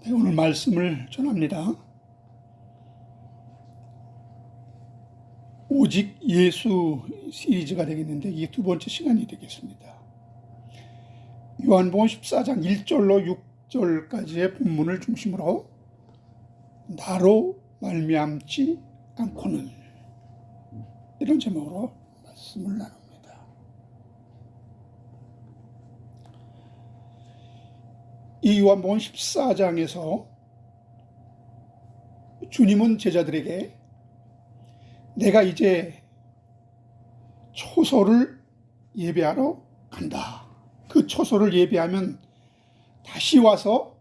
네, 오늘 말씀을 전합니다. 오직 예수 시리즈가 되겠는데 이게 두 번째 시간이 되겠습니다. 요한복음 14장 1절로 6절까지의 본문을 중심으로 나로 말미암지 않고는, 이런 제목으로 말씀을 나눕니다. 이 요한복음 14장에서 주님은 제자들에게 내가 이제 초소를 예배하러 간다. 그 초소를 예배하면 다시 와서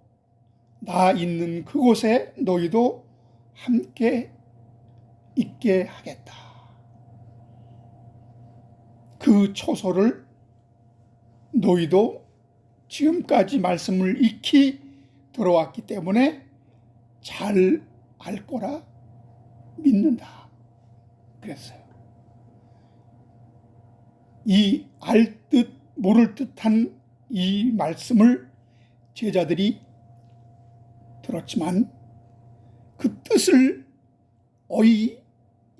나 있는 그곳에 너희도 함께 있게 하겠다. 그 초소를 너희도 지금까지 말씀을 익히 들어왔기 때문에 잘 알 거라 믿는다. 그랬어요. 이 알 듯 모를 듯한 이 말씀을 제자들이 들었지만 그 뜻을 어이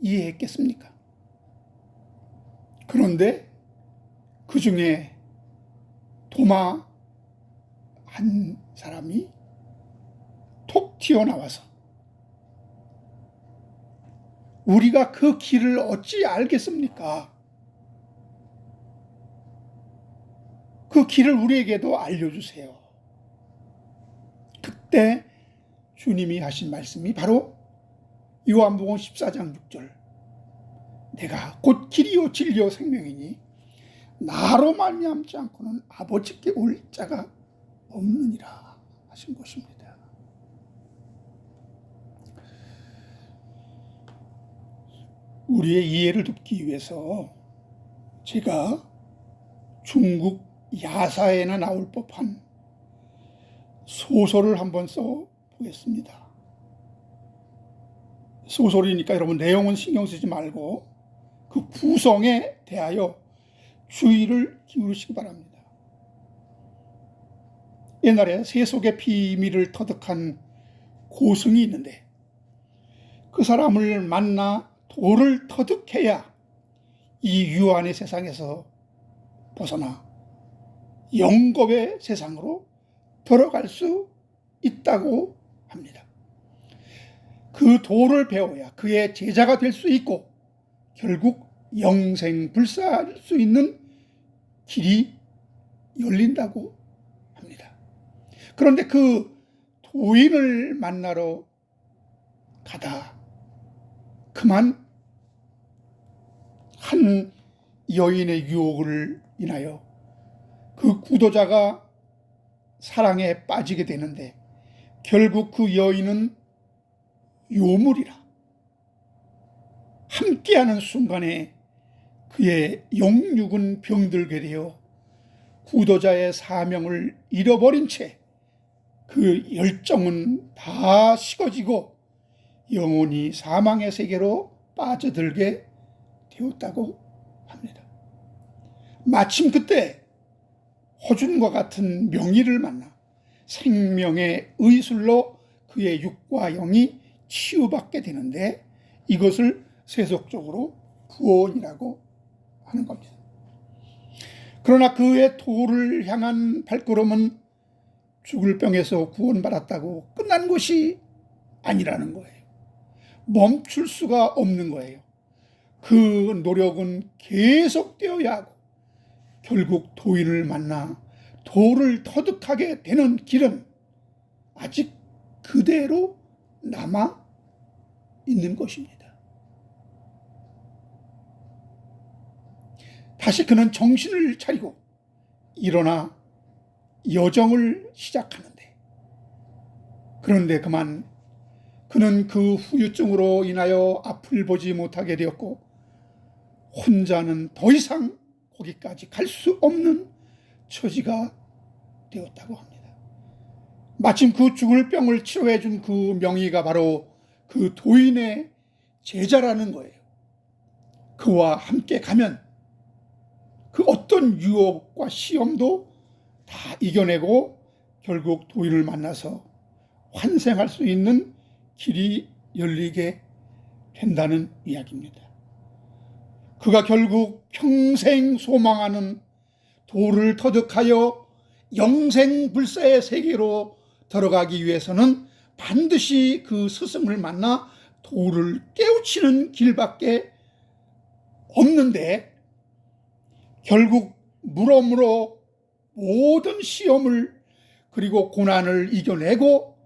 이해했겠습니까? 그런데 그 중에 도마 한 사람이 톡 튀어나와서 우리가 그 길을 어찌 알겠습니까? 그 길을 우리에게도 알려주세요. 그때 주님이 하신 말씀이 바로 요한복음 14장 6절, 내가 곧 길이요 진리요 생명이니 나로 말미암지 않고는 아버지께 올 자가 없느니라 하신 것입니다. 우리의 이해를 돕기 위해서 제가 중국 야사에나 나올 법한 소설을 한번 써보겠습니다. 소설이니까 여러분 내용은 신경 쓰지 말고 그 구성에 대하여 주의를 기울이시기 바랍니다. 옛날에 세속의 비밀을 터득한 고승이 있는데 그 사람을 만나 도를 터득해야 이 유한의 세상에서 벗어나 영겁의 세상으로 들어갈 수 있다고 합니다. 그 도를 배워야 그의 제자가 될 수 있고 결국 영생불사할 수 있는 길이 열린다고 합니다. 그런데 그 도인을 만나러 가다 그만 한 여인의 유혹을 인하여 그 구도자가 사랑에 빠지게 되는데 결국 그 여인은 요물이라. 함께하는 순간에 그의 영육은 병들게 되어 구도자의 사명을 잃어버린 채 그 열정은 다 식어지고 영혼이 사망의 세계로 빠져들게 되었다고 합니다. 마침 그때 허준과 같은 명의를 만나 생명의 의술로 그의 육과 영이 치유받게 되는데 이것을 세속적으로 구원이라고 하는 겁니다. 그러나 그의 도를 향한 발걸음은 죽을 병에서 구원받았다고 끝난 것이 아니라는 거예요. 멈출 수가 없는 거예요. 그 노력은 계속되어야 하고 결국 도인을 만나 도를 터득하게 되는 길은 아직 그대로 남아 있는 것입니다. 다시 그는 정신을 차리고 일어나 여정을 시작하는데 그런데 그만 그는 그 후유증으로 인하여 앞을 보지 못하게 되었고 혼자는 더 이상 거기까지 갈 수 없는 처지가 되었다고 합니다. 마침 그 죽을 병을 치료해 준 그 명의가 바로 그 도인의 제자라는 거예요. 그와 함께 가면 그 어떤 유혹과 시험도 다 이겨내고 결국 도인을 만나서 환생할 수 있는 길이 열리게 된다는 이야기입니다. 그가 결국 평생 소망하는 도를 터득하여 영생불사의 세계로 들어가기 위해서는 반드시 그 스승을 만나 도를 깨우치는 길밖에 없는데, 결국 물어물어 모든 시험을 그리고 고난을 이겨내고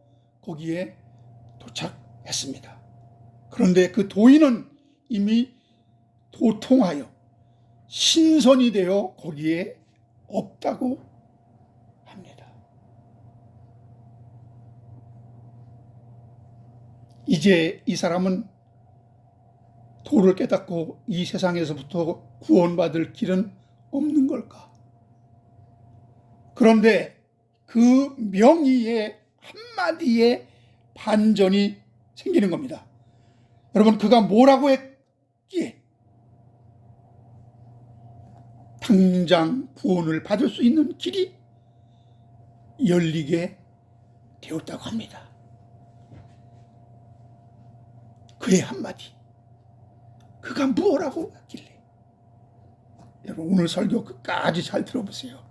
거기에 도착했습니다. 그런데 그 도인은 이미 도통하여 신선이 되어 거기에 없다고 합니다. 이제 이 사람은 도를 깨닫고 이 세상에서부터 구원받을 길은 없는 걸까? 그런데 그 명의의 한마디에 반전이 생기는 겁니다. 여러분, 그가 뭐라고 했기에 당장 구원을 받을 수 있는 길이 열리게 되었다고 합니다. 그의 한마디, 그가 뭐라고 했길래. 여러분, 오늘 설교 끝까지 잘 들어보세요.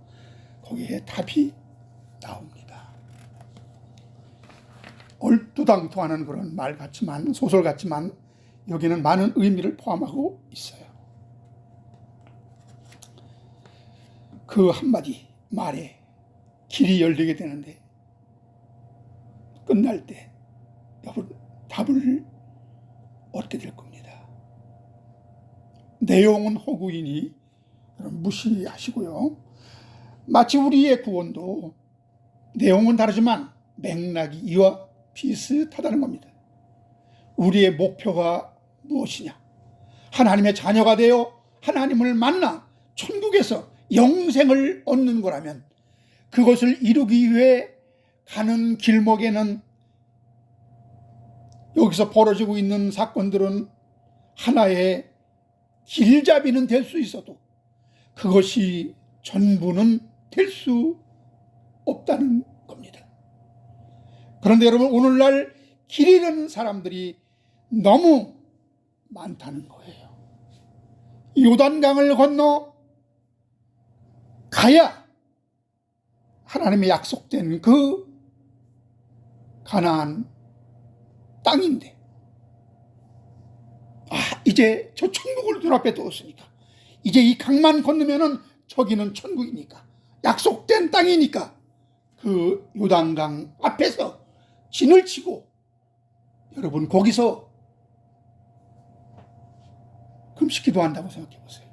거기에 답이 나옵니다. 얼토당토하는 그런 말 같지만, 소설 같지만 여기는 많은 의미를 포함하고 있어요. 그 한마디 말에 길이 열리게 되는데, 끝날 때 답을 얻게 될 겁니다. 내용은 허구이니 무시하시고요. 마치 우리의 구원도 내용은 다르지만 맥락이 이와 비슷하다는 겁니다. 우리의 목표가 무엇이냐? 하나님의 자녀가 되어 하나님을 만나 천국에서 영생을 얻는 거라면, 그것을 이루기 위해 가는 길목에는 여기서 벌어지고 있는 사건들은 하나의 길잡이는 될 수 있어도 그것이 전부는 될 수 없다는 겁니다. 그런데 여러분, 오늘날 길 잃은 사람들이 너무 많다는 거예요. 요단강을 건너 가야 하나님의 약속된 그 가나안 땅인데, 이제 저 천국을 눈앞에 두었으니까, 이제 이 강만 건너면은 저기는 천국이니까, 약속된 땅이니까 그 요단강 앞에서 진을 치고, 여러분 거기서 금식기도 한다고 생각해 보세요.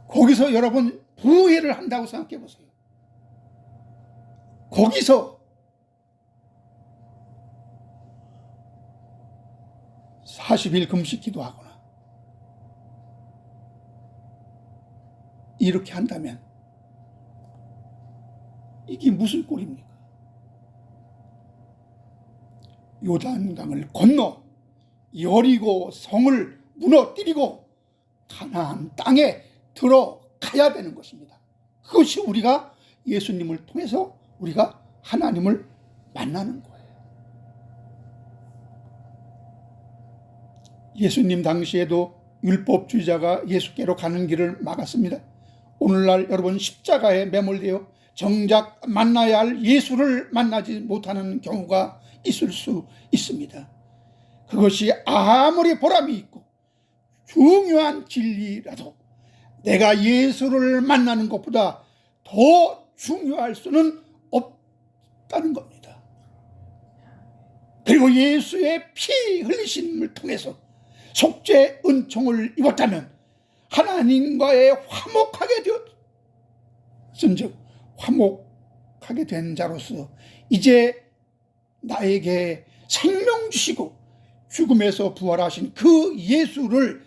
거기서 여러분 부회를 한다고 생각해 보세요. 거기서 40일 금식기도 하거나 이렇게 한다면 이게 무슨 꼴입니까? 요단강을 건너 여리고 성을 무너뜨리고 가나안 땅에 들어가야 되는 것입니다. 그것이 우리가 예수님을 통해서 우리가 하나님을 만나는 거예요. 예수님 당시에도 율법주의자가 예수께로 가는 길을 막았습니다. 오늘날 여러분, 십자가에 매몰되어 정작 만나야 할 예수를 만나지 못하는 경우가 있을 수 있습니다. 그것이 아무리 보람이 있고 중요한 진리라도 내가 예수를 만나는 것보다 더 중요할 수는 없다는 겁니다. 그리고 예수의 피 흘리심을 통해서 속죄 은총을 입었다면 하나님과의 화목하게 되었은즉, 화목하게 된 자로서 이제 나에게 생명 주시고 죽음에서 부활하신 그 예수를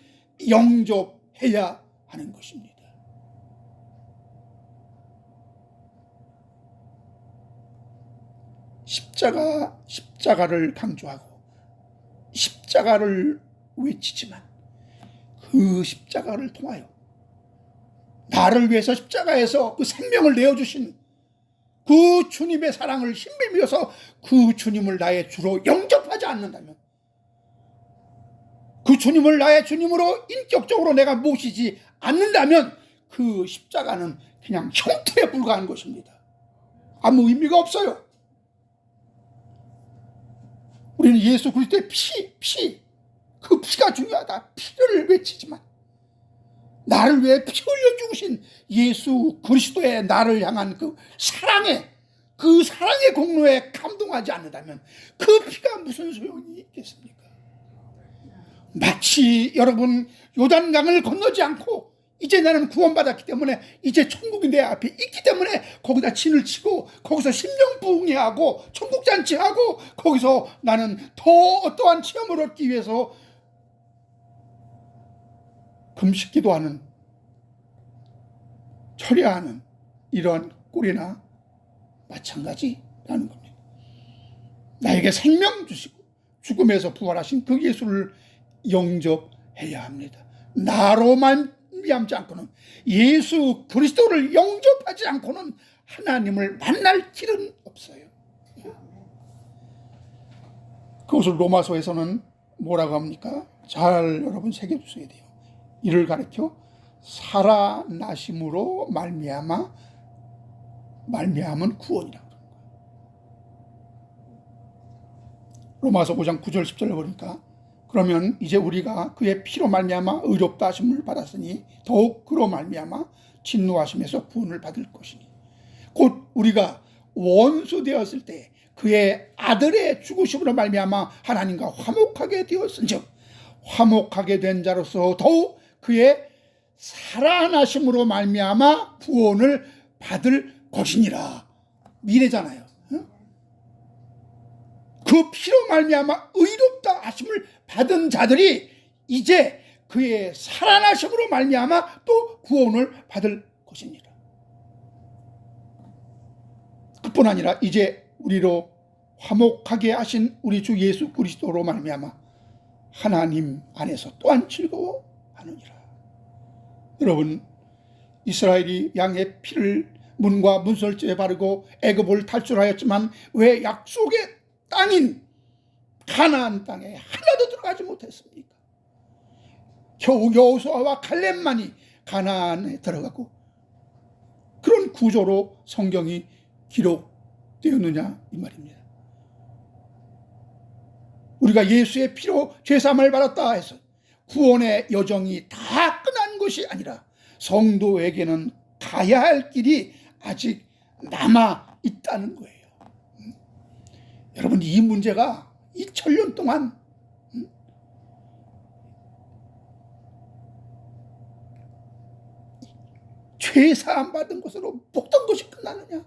영접해야 하는 것입니다. 십자가를 강조하고 십자가를 외치지만, 그 십자가를 통하여 나를 위해서 십자가에서 그 생명을 내어주신 그 주님의 사랑을 힘입어서 그 주님을 나의 주로 영접하지 않는다면, 그 주님을 나의 주님으로 인격적으로 내가 모시지 않는다면 그 십자가는 그냥 형태에 불과한 것입니다. 아무 의미가 없어요. 우리는 예수 그리스도의 그 피가 중요하다. 피를 외치지만 나를 위해 피 흘려 죽으신 예수 그리스도의 나를 향한 그 사랑의 공로에 감동하지 않는다면 그 피가 무슨 소용이 있겠습니까? 마치 여러분 요단강을 건너지 않고 이제 나는 구원받았기 때문에 이제 천국이 내 앞에 있기 때문에 거기다 진을 치고 거기서 심령부흥회하고 천국잔치하고 거기서 나는 더 어떠한 체험을 얻기 위해서 금식기도하는, 철야하는 이러한 꼴이나 마찬가지라는 겁니다. 나에게 생명 주시고 죽음에서 부활하신 그 예수를 영접해야 합니다. 나로 말미암지 않고는, 예수 그리스도를 영접하지 않고는 하나님을 만날 길은 없어요. 그것을 로마서에서는 뭐라고 합니까? 잘 여러분 새겨주셔야 돼요. 이를 가리켜 살아나심으로 말미암은 구원이라고 합니다. 로마서 5장 9절 10절을 보니까, 그러면 이제 우리가 그의 피로 말미암아 의롭다 하심을 받았으니 더욱 그로 말미암아 진노하심에서 구원을 받을 것이니, 곧 우리가 원수 되었을 때 그의 아들의 죽으심으로 말미암아 하나님과 화목하게 되었은즉 화목하게 된 자로서 더욱 그의 살아나심으로 말미암아 구원을 받을 것이니라. 미래잖아요. 그 피로 말미암아 의롭다 하심을 받은 자들이 이제 그의 살아나심으로 말미암아 또 구원을 받을 것입니다. 그뿐 아니라 이제 우리로 화목하게 하신 우리 주 예수 그리스도로 말미암아 하나님 안에서 또한 즐거워하느니라. 여러분, 이스라엘이 양의 피를 문과 문설주에 바르고 애굽을 탈출하였지만 왜 약속의 땅인 가나안 땅에 하나도 들어가지 못했습니까? 겨우 여호수아와 갈렙만이 가나안에 들어가고, 그런 구조로 성경이 기록되었느냐 이 말입니다. 우리가 예수의 피로 죄사함을 받았다 해서 구원의 여정이 다 끝난 것이 아니라 성도에게는 가야 할 길이 아직 남아 있다는 거예요. 여러분, 이 문제가 2000년 동안 죄사함 받은 것으로 모든 것이 끝나느냐,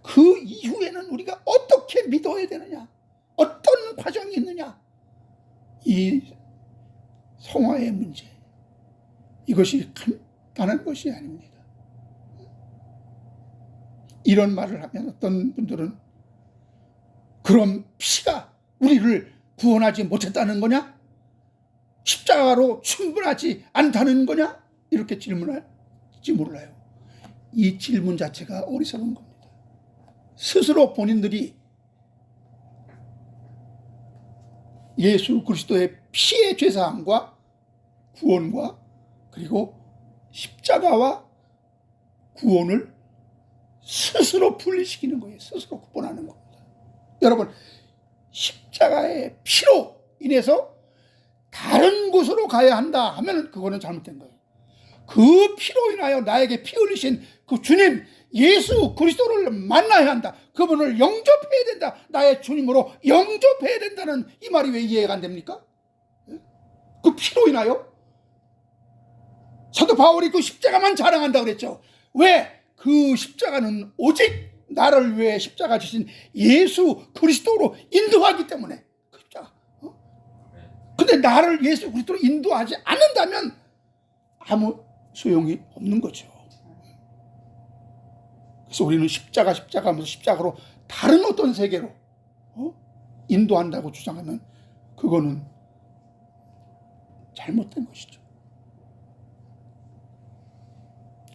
그 이후에는 우리가 어떻게 믿어야 되느냐, 어떤 과정이 있느냐, 이 성화의 문제, 이것이 간단한 것이 아닙니다. 이런 말을 하면 어떤 분들은 그럼 피가 우리를 구원하지 못했다는 거냐? 십자가로 충분하지 않다는 거냐? 이렇게 질문할지 몰라요. 이 질문 자체가 어리석은 겁니다. 스스로 본인들이 예수 그리스도의 피의 죄사함과 구원과 그리고 십자가와 구원을 스스로 분리시키는 거예요. 스스로 구분하는 겁니다. 여러분, 십자가의 피로 인해서 다른 곳으로 가야 한다 하면 그거는 잘못된 거예요. 그 피로 인하여 나에게 피 흘리신 그 주님 예수 그리스도를 만나야 한다. 그분을 영접해야 된다. 나의 주님으로 영접해야 된다는 이 말이 왜 이해가 안 됩니까? 그 피로 인하여 사도 바울이 그 십자가만 자랑한다고 그랬죠. 왜? 그 십자가는 오직 나를 위해 십자가 지신 예수 그리스도로 인도하기 때문에 그 십자가. 근데 나를 예수 그리스도로 인도하지 않는다면 아무 소용이 없는 거죠. 그래서 우리는 십자가 하면서 십자가로 다른 어떤 세계로 인도한다고 주장하면 그거는 잘못된 것이죠.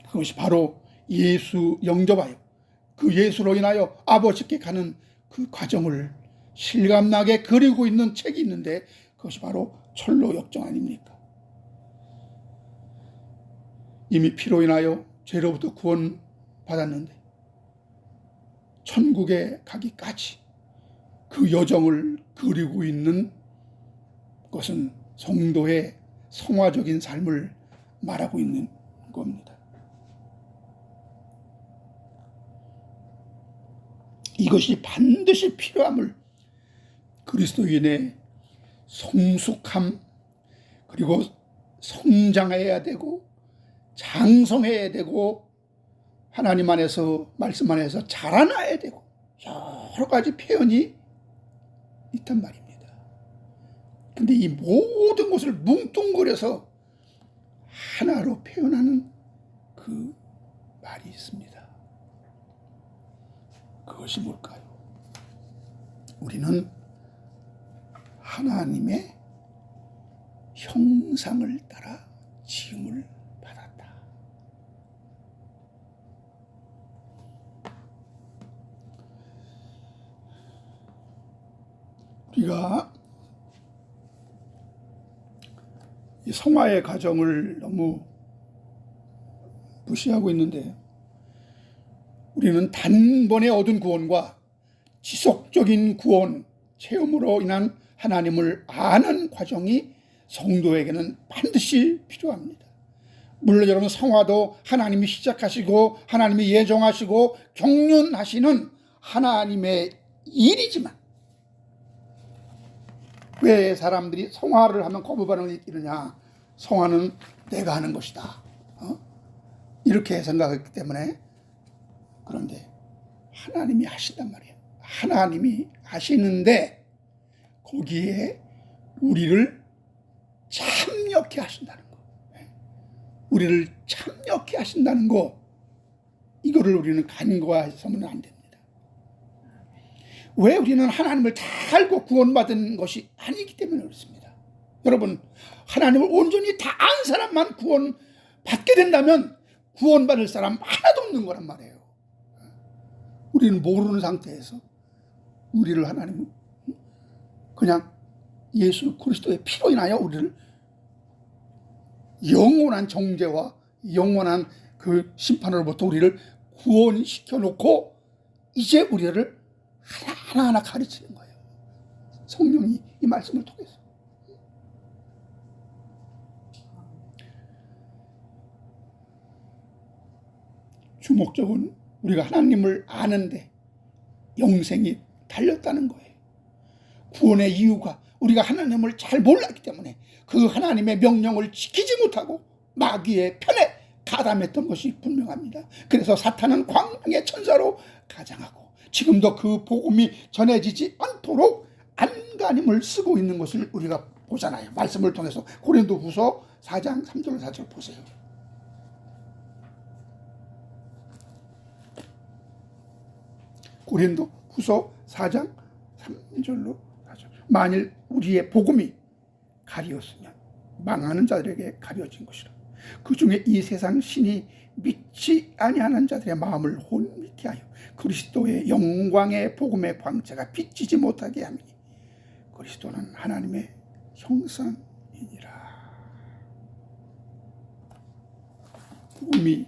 그것이 바로 예수 영접하여 그 예수로 인하여 아버지께 가는 그 과정을 실감나게 그리고 있는 책이 있는데 그것이 바로 철로 역정 아닙니까? 이미 피로 인하여 죄로부터 구원받았는데 천국에 가기까지 그 여정을 그리고 있는 것은 성도의 성화적인 삶을 말하고 있는 겁니다. 이것이 반드시 필요함을 그리스도인의 성숙함, 그리고 성장해야 되고 장성해야 되고 하나님 안에서, 말씀 안에서 자라나야 되고 여러 가지 표현이 있단 말입니다. 근데 이 모든 것을 뭉뚱그려서 하나로 표현하는 그 말이 있습니다. 그것이 뭘까요? 우리는 하나님의 형상을 따라 지음을 받았다. 우리가 이 성화의 과정을 너무 무시하고 있는데 우리는 단번에 얻은 구원과 지속적인 구원, 체험으로 인한 하나님을 아는 과정이 성도에게는 반드시 필요합니다. 물론 여러분, 성화도 하나님이 시작하시고 하나님이 예정하시고 경륜하시는 하나님의 일이지만 왜 사람들이 성화를 하면 거부 반응을 일으냐? 성화는 내가 하는 것이다, 이렇게 생각했기 때문에. 그런데 하나님이 하신단 말이에요. 하나님이 하시는데 거기에 우리를 참여케 하신다는 거, 우리를 참여케 하신다는 거, 이거를 우리는 간과해서는 안 됩니다. 왜? 우리는 하나님을 다 알고 구원받은 것이 아니기 때문에 그렇습니다. 여러분, 하나님을 온전히 다 안 사람만 구원받게 된다면 구원받을 사람 하나도 없는 거란 말이에요. 우리는 모르는 상태에서 우리를 하나님은 그냥 예수 그리스도의 피로 인하여 우리를 영원한 정죄와 영원한 그 심판으로부터 우리를 구원시켜 놓고 이제 우리를 하나하나 가르치는 거예요. 성령이 이 말씀을 통해서. 주목적은 우리가 하나님을 아는데 영생이 달렸다는 거예요. 구원의 이유가 우리가 하나님을 잘 몰랐기 때문에 그 하나님의 명령을 지키지 못하고 마귀의 편에 가담했던 것이 분명합니다. 그래서 사탄은 광명의 천사로 가장하고 지금도 그 복음이 전해지지 않도록 안간힘을 쓰고 있는 것을 우리가 보잖아요. 말씀을 통해서. 고린도후서 4장 3절 4절 보세요. 고린도후서 4장 3절로 4절. 만일 우리의 복음이 가리웠으면 망하는 자들에게 가려진 것이라. 그 중에 이 세상 신이 믿지 아니하는 자들의 마음을 혼미케 하여 그리스도의 영광의 복음의 광채가 비치지 못하게 하미니 그리스도는 하나님의 형상이니라. 복음이,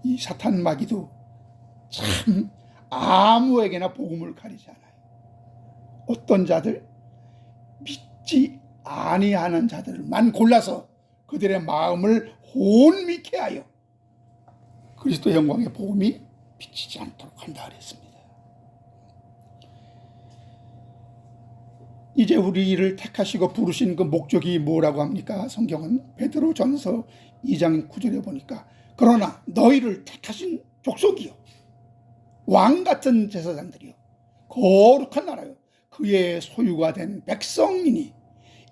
이 사탄 마귀도 참 아무에게나 복음을 가리지 않아요. 어떤 자들, 믿지 아니하는 자들만 골라서 그들의 마음을 혼미케 하여 그리스도 영광의 복음이 비치지 않도록 한다 그랬습니다. 이제 우리를 택하시고 부르신 그 목적이 뭐라고 합니까? 성경은 베드로전서 2장 9절에 보니까 그러나 너희를 택하신 족속이요 왕 같은 제사장들이요 거룩한 나라요 그의 소유가 된 백성이니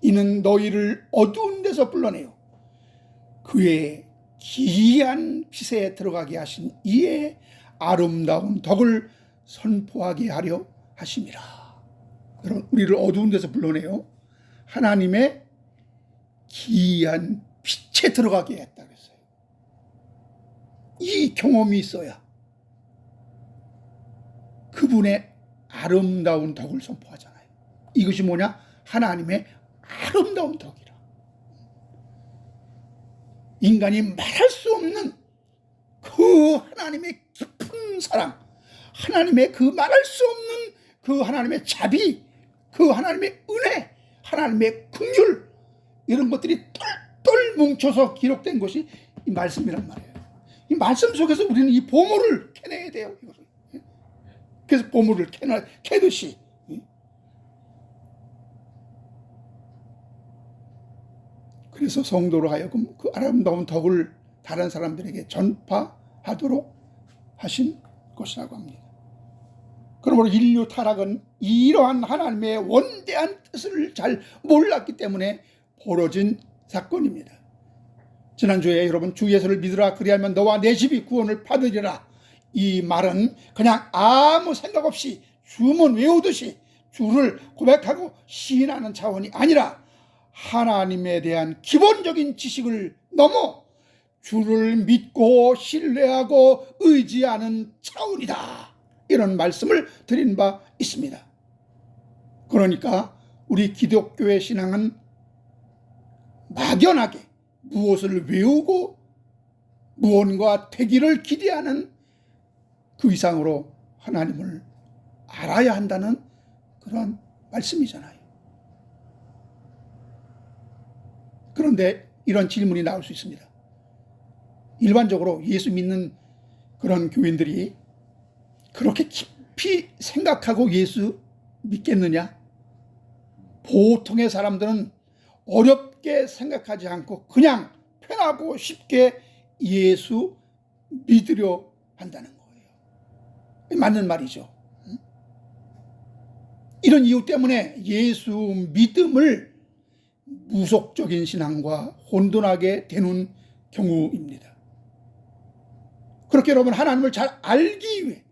이는 너희를 어두운 데서 불러내요 그의 기이한 빛에 들어가게 하신 이의 아름다운 덕을 선포하게 하려 하심이라. 여러분, 우리를 어두운 데서 불러내요 하나님의 기이한 빛에 들어가게 했다 그랬어요. 이 경험이 있어야 그분의 아름다운 덕을 선포하잖아요. 이것이 뭐냐? 하나님의 아름다운 덕이라. 인간이 말할 수 없는 그 하나님의 깊은 사랑, 하나님의 그 말할 수 없는 그 하나님의 자비, 그 하나님의 은혜, 하나님의 긍휼, 이런 것들이 똘똘 뭉쳐서 기록된 것이 이 말씀이란 말이에요. 이 말씀 속에서 우리는 이 보물을 캐내야 돼요. 그래서 보물을 캐듯이 그래서 성도로 하여금 그 아름다운 덕을 다른 사람들에게 전파하도록 하신 것이라고 합니다. 그러므로 인류 타락은 이러한 하나님의 원대한 뜻을 잘 몰랐기 때문에 벌어진 사건입니다. 지난주에 여러분 주 예수를 믿으라 그리하면 너와 내 집이 구원을 받으리라, 이 말은 그냥 아무 생각 없이 주문 외우듯이 주를 고백하고 시인하는 차원이 아니라 하나님에 대한 기본적인 지식을 넘어 주를 믿고 신뢰하고 의지하는 차원이다, 이런 말씀을 드린 바 있습니다. 그러니까 우리 기독교의 신앙은 막연하게 무엇을 외우고 무언가 되기를 기대하는 그 이상으로 하나님을 알아야 한다는 그런 말씀이잖아요. 그런데 이런 질문이 나올 수 있습니다. 일반적으로 예수 믿는 그런 교인들이 그렇게 깊이 생각하고 예수 믿겠느냐? 보통의 사람들은 어렵게 생각하지 않고 그냥 편하고 쉽게 예수 믿으려 한다는 거예요. 맞는 말이죠. 이런 이유 때문에 예수 믿음을 무속적인 신앙과 혼돈하게 되는 경우입니다. 그렇게 여러분 하나님을 잘 알기 위해,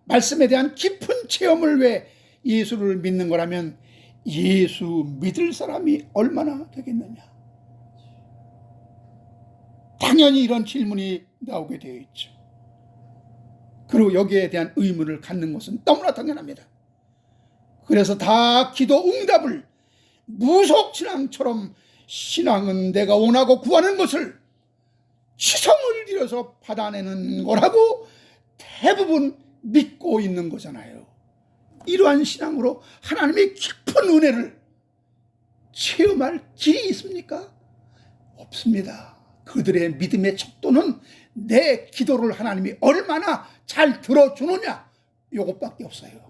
말씀에 대한 깊은 체험을 위해 예수를 믿는 거라면 예수 믿을 사람이 얼마나 되겠느냐? 당연히 이런 질문이 나오게 되어 있죠. 그리고 여기에 대한 의문을 갖는 것은 너무나 당연합니다. 그래서 다 기도 응답을 무속신앙처럼 신앙은 내가 원하고 구하는 것을 시성을 들여서 받아내는 거라고 대부분 믿고 있는 거잖아요. 이러한 신앙으로 하나님의 깊은 은혜를 체험할 길이 있습니까? 없습니다. 그들의 믿음의 척도는 내 기도를 하나님이 얼마나 잘 들어주느냐, 이것밖에 없어요.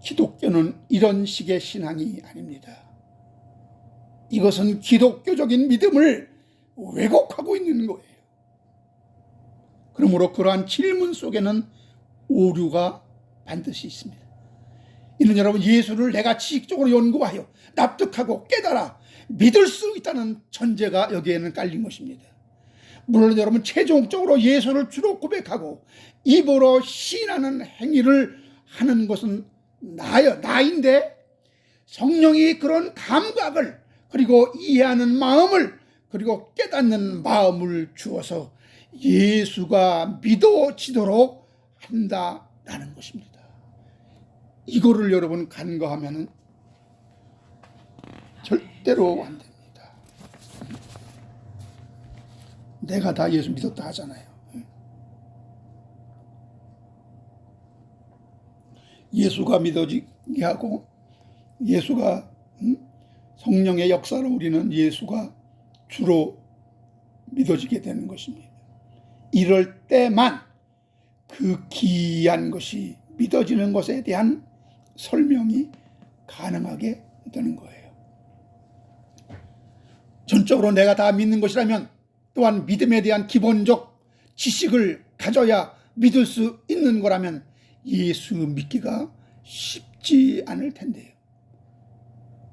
기독교는 이런 식의 신앙이 아닙니다. 이것은 기독교적인 믿음을 왜곡하고 있는 거예요. 그러므로 그러한 질문 속에는 오류가 반드시 있습니다. 이는 여러분, 예수를 내가 지식적으로 연구하여 납득하고 깨달아 믿을 수 있다는 전제가 여기에는 깔린 것입니다. 물론 여러분, 최종적으로 예수를 주로 고백하고 입으로 시인하는 행위를 하는 것은 나인데, 성령이 그런 감각을, 그리고 이해하는 마음을, 그리고 깨닫는 마음을 주어서 예수가 믿어지도록 한다라는 것입니다. 이거를 여러분 간과하면 절대로 안 됩니다. 내가 다 예수 믿었다 하잖아요. 예수가 믿어지게 하고 예수가 성령의 역사로 우리는 예수가 주로 믿어지게 되는 것입니다. 이럴 때만 그 귀한 것이 믿어지는 것에 대한 설명이 가능하게 되는 거예요. 전적으로 내가 다 믿는 것이라면 또한 믿음에 대한 기본적 지식을 가져야 믿을 수 있는 거라면 예수 믿기가 쉽지 않을 텐데요.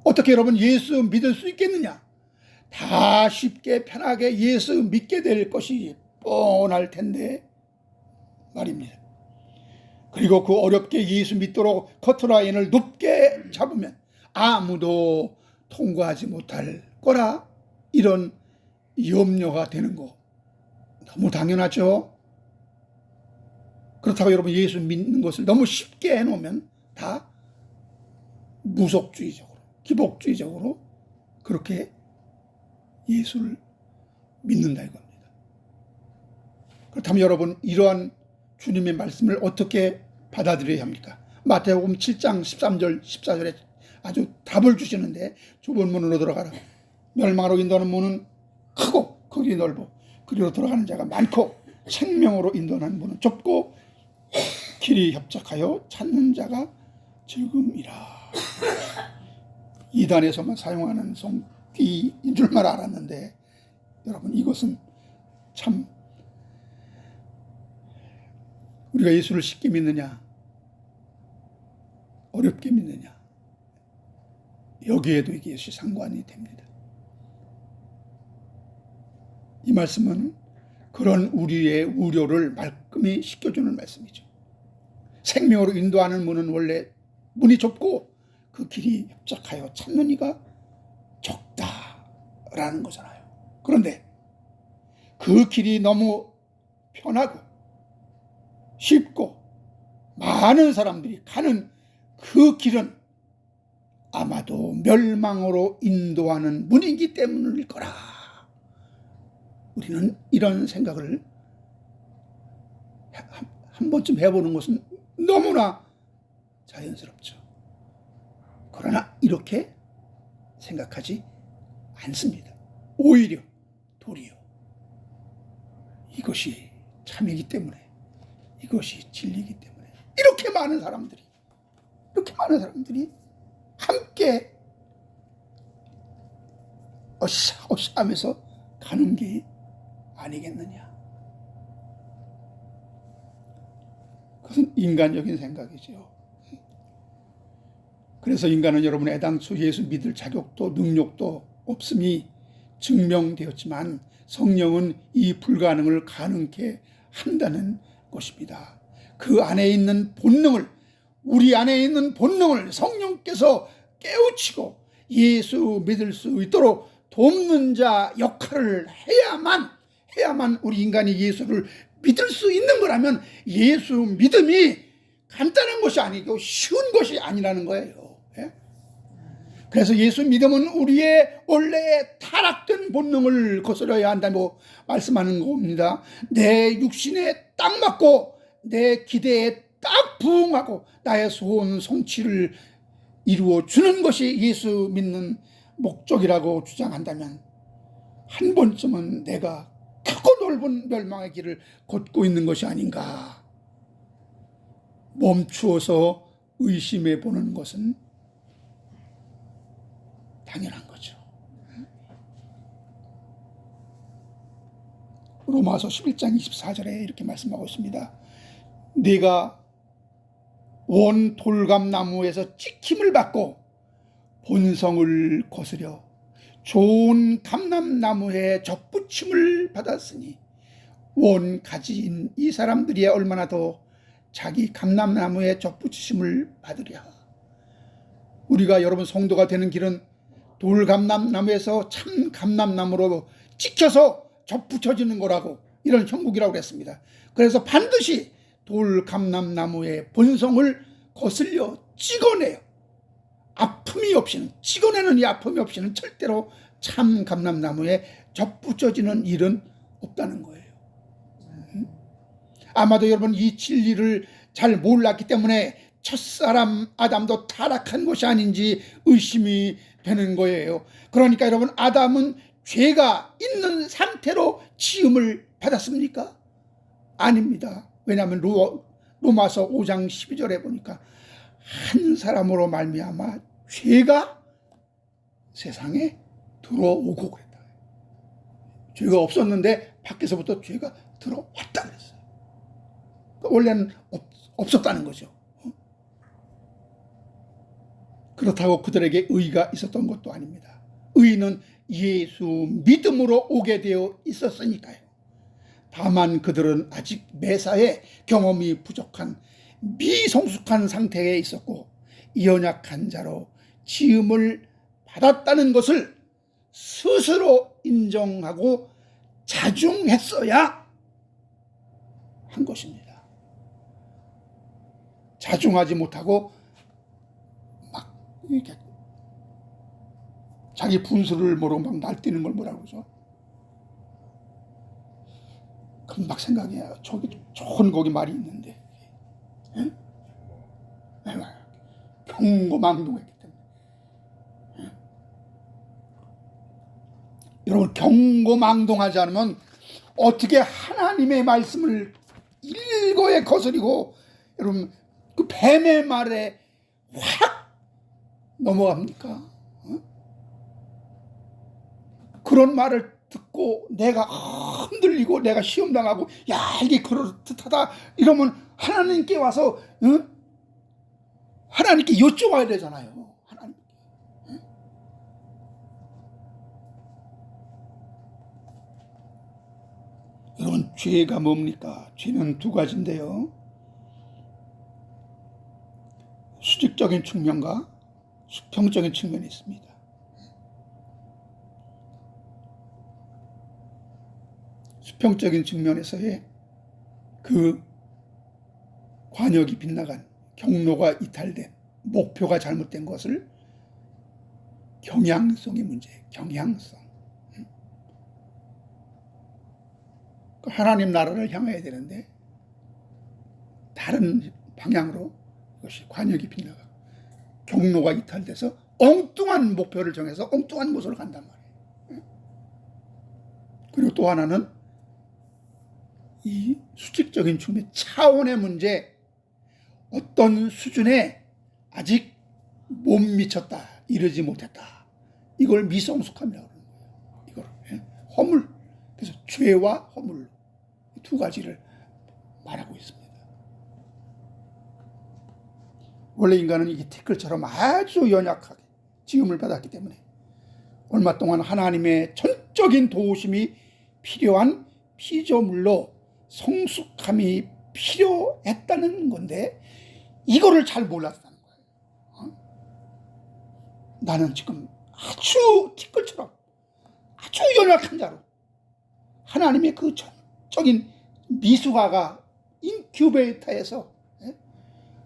어떻게 여러분 예수 믿을 수 있겠느냐? 다 쉽게 편하게 예수 믿게 될 것이 뻔할 텐데 말입니다. 그리고 그 어렵게 예수 믿도록 커트라인을 높게 잡으면 아무도 통과하지 못할 거라 이런 염려가 되는 거 너무 당연하죠. 그렇다고 여러분 예수 믿는 것을 너무 쉽게 해놓으면 다 무속주의적으로, 기복주의적으로 그렇게 예수를 믿는다 이겁니다. 그렇다면 여러분 이러한 주님의 말씀을 어떻게 받아들여야 합니까? 마태복음 7장 13절 14절에 아주 답을 주시는데, 좁은 문으로 들어가라. 멸망으로 인도하는 문은 크고 거기 넓어 그리로 들어가는 자가 많고 생명으로 인도하는 문은 좁고 길이 협착하여 찾는 자가 적음이라. 이단에서만 사용하는 성귀인 줄만 알았는데 여러분 이것은 참 우리가 예수를 쉽게 믿느냐 어렵게 믿느냐 여기에도 이것이 상관이 됩니다. 이 말씀은 그런 우리의 우려를 말끔히 씻겨주는 말씀이죠. 생명으로 인도하는 문은 원래 문이 좁고 그 길이 협착하여 찾는 이가 적다라는 거잖아요. 그런데 그 길이 너무 편하고 쉽고 많은 사람들이 가는 그 길은 아마도 멸망으로 인도하는 문이기 때문일 거라. 우리는 이런 생각을 한 번쯤 해보는 것은 너무나 자연스럽죠. 그러나 이렇게 생각하지 않습니다. 오히려 도리어 이것이 참이기 때문에, 이것이 진리이기 때문에 이렇게 많은 사람들이 함께 어시어시 하면서 가는 게 아니겠느냐. 그것은 인간적인 생각이죠. 그래서 인간은 여러분 애당초 예수 믿을 자격도 능력도 없음이 증명되었지만 성령은 이 불가능을 가능케 한다는 것입니다. 그 안에 있는 본능을, 우리 안에 있는 본능을 성령께서 깨우치고 예수 믿을 수 있도록 돕는 자 역할을 해야만 우리 인간이 예수를 믿을 수 있는 거라면 예수 믿음이 간단한 것이 아니고 쉬운 것이 아니라는 거예요. 예? 그래서 예수 믿음은 우리의 원래 타락된 본능을 거스려야 한다고 말씀하는 겁니다. 내 육신에 딱 맞고 내 기대에 딱 부응하고 나의 소원 성취를 이루어 주는 것이 예수 믿는 목적이라고 주장한다면 한 번쯤은 내가 크고 넓은 멸망의 길을 걷고 있는 것이 아닌가. 멈추어서 의심해 보는 것은 당연한 거죠. 로마서 11장 24절에 이렇게 말씀하고 있습니다. 네가 원 돌감나무에서 찍힘을 받고 본성을 거스려 좋은 감람나무에 접붙임을 받았으니 원 가지인 이 사람들이 얼마나 더 자기 감람나무에 접붙이심을 받으랴. 우리가 여러분 성도가 되는 길은 돌감람나무에서 참 감람나무로 찍혀서 접붙여지는 거라고, 이런 형국이라고 그랬습니다. 그래서 반드시 돌감람나무의 본성을 거슬려 찍어내요. 아픔이 없이는, 찍어내는 이 아픔이 없이는 절대로 참 감람나무에 접붙여지는 일은 없다는 거예요. 아마도 여러분 이 진리를 잘 몰랐기 때문에 첫사람 아담도 타락한 것이 아닌지 의심이 되는 거예요. 그러니까 여러분 아담은 죄가 있는 상태로 지음을 받았습니까? 아닙니다. 왜냐하면 로마서 5장 12절에 보니까 한 사람으로 말미암아 죄가 세상에 들어오고 그랬다. 죄가 없었는데 밖에서부터 죄가 들어왔다 그랬어요. 원래는 없었다는 거죠. 그렇다고 그들에게 의가 있었던 것도 아닙니다. 의는 예수 믿음으로 오게 되어 있었으니까요. 다만 그들은 아직 매사에 경험이 부족한 미성숙한 상태에 있었고 연약한 자로 지음을 받았다는 것을 스스로 인정하고 자중했어야 한 것입니다. 자중하지 못하고 막 이렇게 자기 분수를 모르고 막 날뛰는 걸 뭐라고 그러죠? 금방 생각이 나요. 저기 좋은 거기 말이 있는데, 예? 경고망동했기 때문에. 예? 여러분, 경고망동하지 않으면 어떻게 하나님의 말씀을 일거에 거스리고 여러분 그 뱀의 말에 확 넘어갑니까? 어? 그런 말을 듣고 내가 흔들리고 내가 시험당하고 야 이게 그럴듯하다 이러면 하나님께 와서 하나님께 여쭤봐야 되잖아요. 하나님께. 여러분, 죄가 뭡니까? 죄는 두 가지인데요. 수직적인 측면과 수평적인 측면이 있습니다. 수평적인 측면에서의 그 관역이 빗나간, 경로가 이탈된, 목표가 잘못된 것을 경향성의 문제, 경향성. 하나님 나라를 향해야 되는데 다른 방향으로 이것이 관역이 빗나가 경로가 이탈돼서 엉뚱한 목표를 정해서 엉뚱한 곳으로 간단 말이에요. 그리고 또 하나는 이 수직적인 측면 차원의 문제, 어떤 수준에 아직 못 미쳤다, 이르지 못했다, 이걸 미성숙함이라고 하는 거예요. 이걸 허물. 그래서 죄와 허물 두 가지를 말하고 있습니다. 원래 인간은 이 티끌처럼 아주 연약하게 지음을 받았기 때문에 얼마 동안 하나님의 전적인 도우심이 필요한 피조물로 성숙함이 필요했다는 건데 이거를 잘 몰랐다는 거예요. 나는 지금 아주 티끌처럼 아주 연약한 자로 하나님의 그 전적인 미숙아가 인큐베이터에서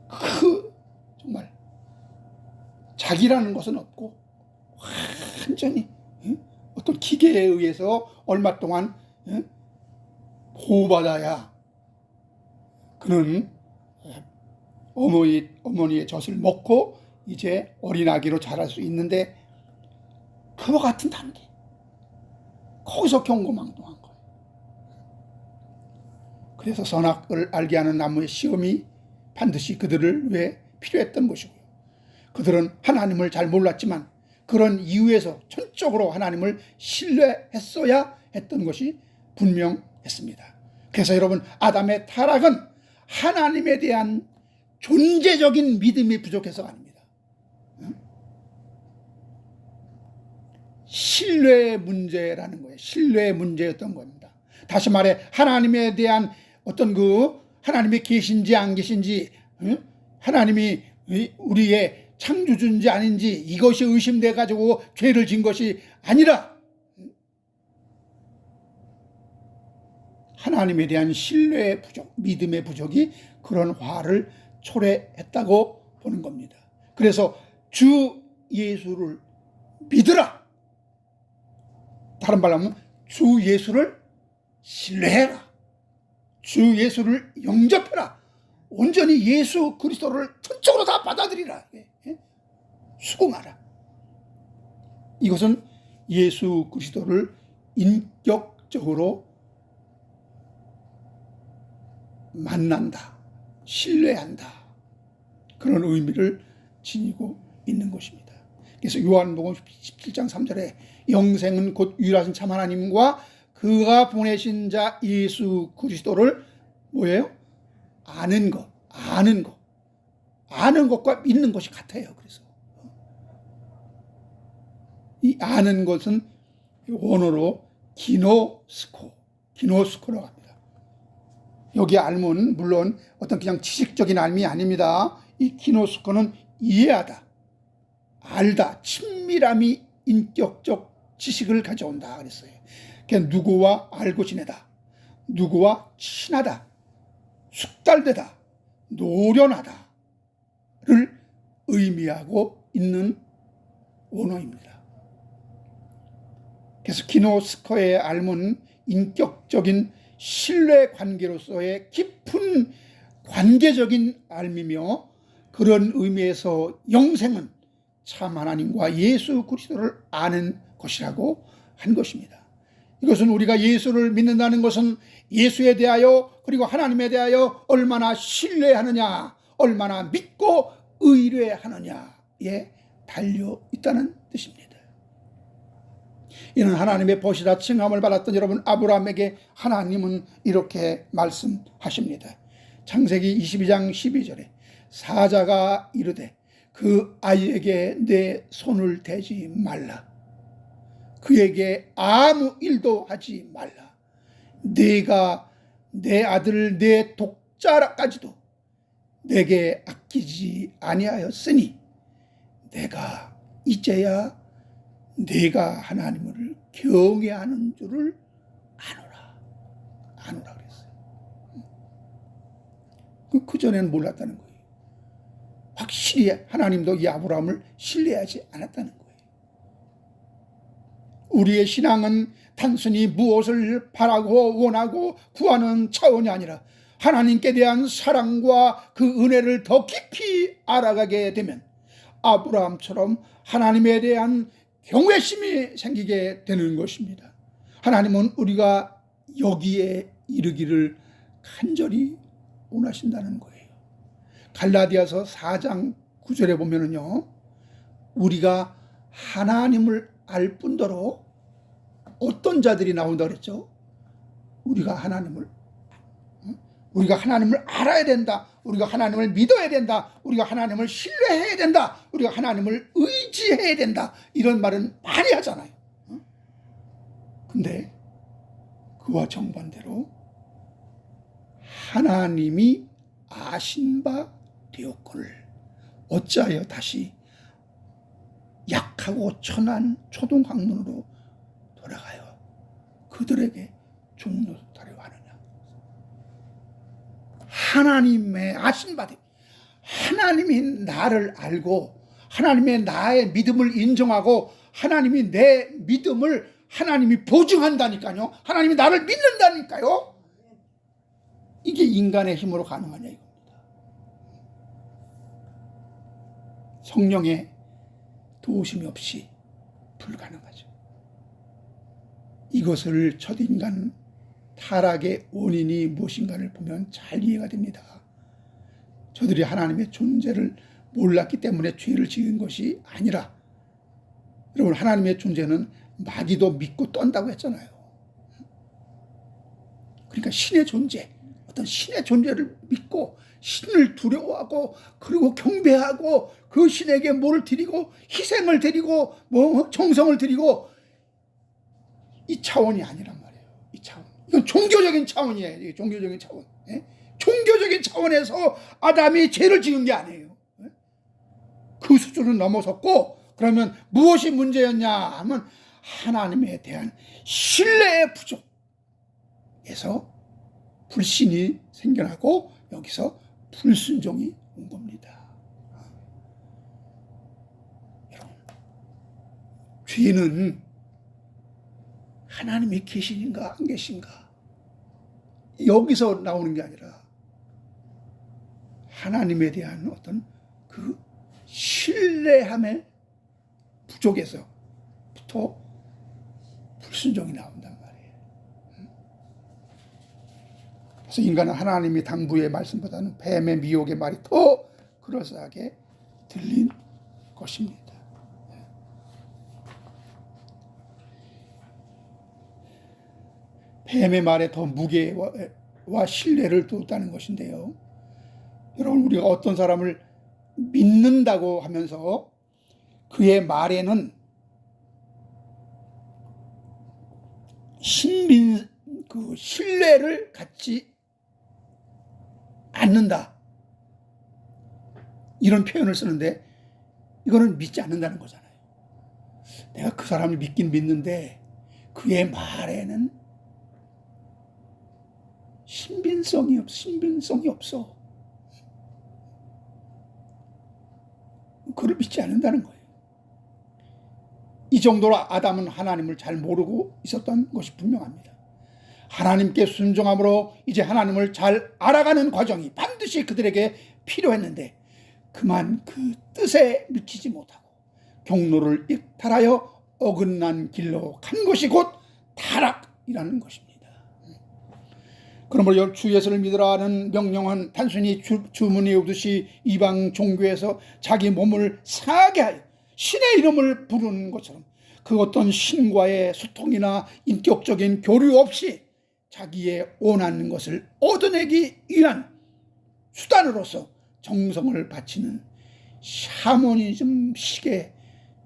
그 정말 자기라는 것은 없고 완전히 어떤 기계에 의해서 얼마 동안 보호받아야 그는 어머니의 젖을 먹고 이제 어린아기로 자랄 수 있는데 그와 같은 단계, 거기서 경고망동한 거예요. 그래서 선악을 알게 하는 나무의 시험이 반드시 그들을 위해 필요했던 것이고요. 그들은 하나님을 잘 몰랐지만 그런 이유에서 전적으로 하나님을 신뢰했어야 했던 것이 분명했습니다. 그래서 여러분, 아담의 타락은 하나님에 대한 존재적인 믿음이 부족해서가 아닙니다. 신뢰의 문제라는 거예요. 신뢰의 문제였던 겁니다. 다시 말해 하나님에 대한 어떤 그 하나님이 계신지 안 계신지, 하나님이 우리의 창조주인지 아닌지 이것이 의심돼 가지고 죄를 진 것이 아니라 하나님에 대한 신뢰의 부족, 믿음의 부족이 그런 화를 초래했다고 보는 겁니다. 그래서 주 예수를 믿으라. 다른 말로 하면 주 예수를 신뢰해라. 주 예수를 영접해라. 온전히 예수 그리스도를 전적으로 다 받아들이라. 수긍하라. 이것은 예수 그리스도를 인격적으로 만난다, 신뢰한다, 그런 의미를 지니고 있는 것입니다. 그래서 요한복음 17장 3절에 영생은 곧 유일하신 참 하나님과 그가 보내신 자 예수 그리스도를 뭐예요? 아는 것과 믿는 것이 같아요. 그래서 이 아는 것은 원어로 기노스코라고 합니다. 여기 알문, 물론 어떤 그냥 지식적인 알미 아닙니다. 이 기노스코는 이해하다, 알다, 친밀함이 인격적 지식을 가져온다 그랬어요. 그러니까 누구와 알고 지내다, 누구와 친하다, 숙달되다, 노련하다를 의미하고 있는 원어입니다. 그래서 기노스커의 알문 인격적인 신뢰 관계로서의 깊은 관계적인 알미며, 그런 의미에서 영생은 참 하나님과 예수 그리스도를 아는 것이라고 한 것입니다. 이것은 우리가 예수를 믿는다는 것은 예수에 대하여 그리고 하나님에 대하여 얼마나 신뢰하느냐, 얼마나 믿고 의뢰하느냐에 달려 있다는 뜻입니다. 이는 하나님의 보시다 칭함을 받았던 여러분 아브라함에게 하나님은 이렇게 말씀하십니다. 창세기 22장 12절에 사자가 이르되 그 아이에게 내 손을 대지 말라, 그에게 아무 일도 하지 말라. 네가 내 아들 내 독자라까지도 내게 아끼지 아니하였으니 내가 이제야 네가 하나님을 경외하는 줄을 아노라 그랬어요. 그 전에는 몰랐다는 거예요. 확실히 하나님도 이 아브라함을 신뢰하지 않았다는 거예요. 우리의 신앙은 단순히 무엇을 바라고 원하고 구하는 차원이 아니라 하나님께 대한 사랑과 그 은혜를 더 깊이 알아가게 되면 아브라함처럼 하나님에 대한 경외심이 생기게 되는 것입니다. 하나님은 우리가 여기에 이르기를 간절히 원하신다는 거예요. 갈라디아서 4장 9절에 보면은요, 우리가 하나님을 알 뿐더러 어떤 자들이 나온다 그랬죠? 우리가 하나님을 알아야 된다. 우리가 하나님을 믿어야 된다. 우리가 하나님을 신뢰해야 된다. 우리가 하나님을 의지해야 된다. 이런 말은 많이 하잖아요. 근데 그와 정반대로 하나님이 아신 바 되었거늘 어찌하여 다시 약하고 천한 초동학문으로 돌아가요 그들에게 종노릇하려 하느냐. 하나님의 아신 바 되고 하나님이 나를 알고 하나님의 나의 믿음을 인정하고 하나님이 내 믿음을 하나님이 보증한다니까요. 하나님이 나를 믿는다니까요. 이게 인간의 힘으로 가능하냐 이겁니다. 성령의 도우심이 없이 불가능하죠. 이것을 첫인간 타락의 원인이 무엇인가를 보면 잘 이해가 됩니다. 저들이 하나님의 존재를 몰랐기 때문에 죄를 지은 것이 아니라, 여러분 하나님의 존재는 마귀도 믿고 떤다고 했잖아요. 그러니까 신의 존재, 어떤 신의 존재를 믿고 신을 두려워하고 그리고 경배하고 그 신에게 뭐를 드리고 희생을 드리고 정성을 드리고, 이 차원이 아니란 말이에요. 이 차원. 이건 종교적인 차원이에요. 종교적인 차원. 예? 종교적인 차원에서 아담이 죄를 지은 게 아니에요. 예? 그 수준은 넘어섰고, 그러면 무엇이 문제였냐 하면 하나님에 대한 신뢰의 부족에서 불신이 생겨나고 여기서 불순종이 온 겁니다. 여러분, 죄는 하나님이 계신가 안 계신가 여기서 나오는 게 아니라 하나님에 대한 어떤 그 신뢰함의 부족에서부터 불순종이 나온단 말이에요. 그래서 인간은 하나님이 당부의 말씀보다는 뱀의 미혹의 말이 더 그럴싸하게 들린 것입니다. 뱀의 말에 더 무게와 신뢰를 뒀다는 것인데요. 여러분, 우리가 어떤 사람을 믿는다고 하면서 그의 말에는 신뢰를 갖지 않는다, 이런 표현을 쓰는데 이거는 믿지 않는다는 거잖아요. 내가 그 사람을 믿긴 믿는데 그의 말에는 신빙성이 없어. 그를 믿지 않는다는 거예요. 이 정도로 아담은 하나님을 잘 모르고 있었던 것이 분명합니다. 하나님께 순종함으로 이제 하나님을 잘 알아가는 과정이 반드시 그들에게 필요했는데 그만 그 뜻에 미치지 못하고 경로를 이탈하여 어긋난 길로 간 것이 곧 타락이라는 것입니다. 그러므로 주 예수를 믿으라는 명령은 단순히 주문이 오듯이 이방 종교에서 자기 몸을 상하게 하여 신의 이름을 부르는 것처럼 그 어떤 신과의 소통이나 인격적인 교류 없이 자기의 원하는 것을 얻어내기 위한 수단으로서 정성을 바치는 샤머니즘식의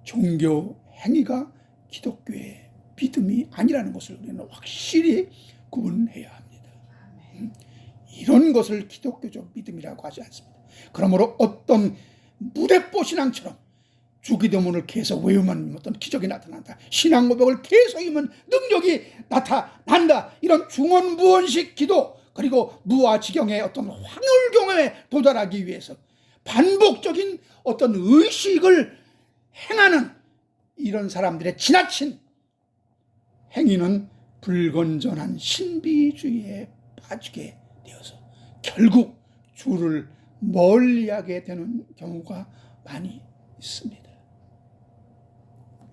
종교 행위가 기독교의 믿음이 아니라는 것을 우리는 확실히 구분해야 합니다. 이런 것을 기독교적 믿음이라고 하지 않습니다. 그러므로 어떤 무대뽀 신앙처럼 주기도문을 계속 외우면 어떤 기적이 나타난다, 신앙 고백을 계속 하면 능력이 나타난다, 이런 중언부언식 기도, 그리고 무아지경의 어떤 확률 경험에 도달하기 위해서 반복적인 어떤 의식을 행하는 이런 사람들의 지나친 행위는 불건전한 신비주의에 빠지게 되어서 결국 주를 멀리하게 되는 경우가 많이 있습니다.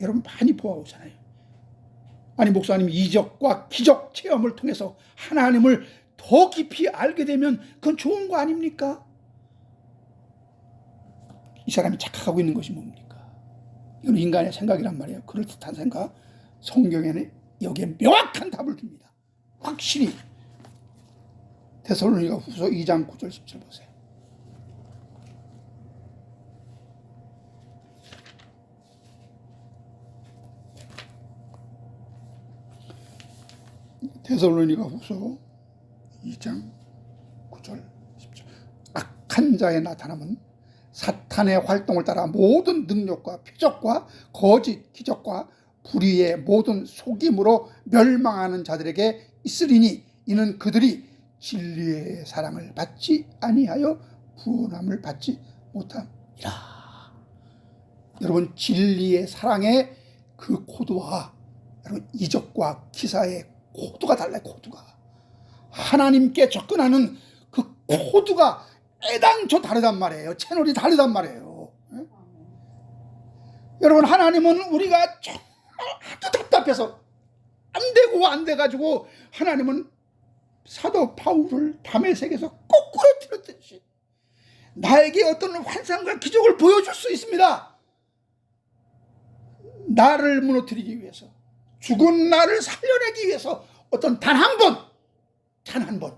여러분 많이 보아오잖아요. 아니 목사님, 이적과 기적 체험을 통해서 하나님을 더 깊이 알게 되면 그건 좋은 거 아닙니까? 이 사람이 착각하고 있는 것이 뭡니까? 이건 인간의 생각이란 말이에요. 그럴듯한 생각. 성경에는 여기에 명확한 답을 줍니다. 확실히. 데살로니가 후서 2장 9절 10절 보세요. 데살로니가 후서 2장 9절 10절. 악한 자의 나타남은 사탄의 활동을 따라 모든 능력과 표적과 거짓 기적과 불의의 모든 속임으로 멸망하는 자들에게 있으리니 이는 그들이 진리의 사랑을 받지 아니하여 구원함을 받지 못함이라. 여러분, 진리의 사랑의 그 코드와 여러분 이적과 기사의 코드가 달라요. 코드가 하나님께 접근하는 그 코드가 애당초 다르단 말이에요. 채널이 다르단 말이에요. 네? 여러분, 하나님은 우리가 정말 아주 답답해서 안 돼가지고 하나님은 사도 바울을 담의 색에서 거꾸로 틀었듯이 나에게 어떤 환상과 기적을 보여줄 수 있습니다. 나를 무너뜨리기 위해서, 죽은 나를 살려내기 위해서 어떤 단 한 번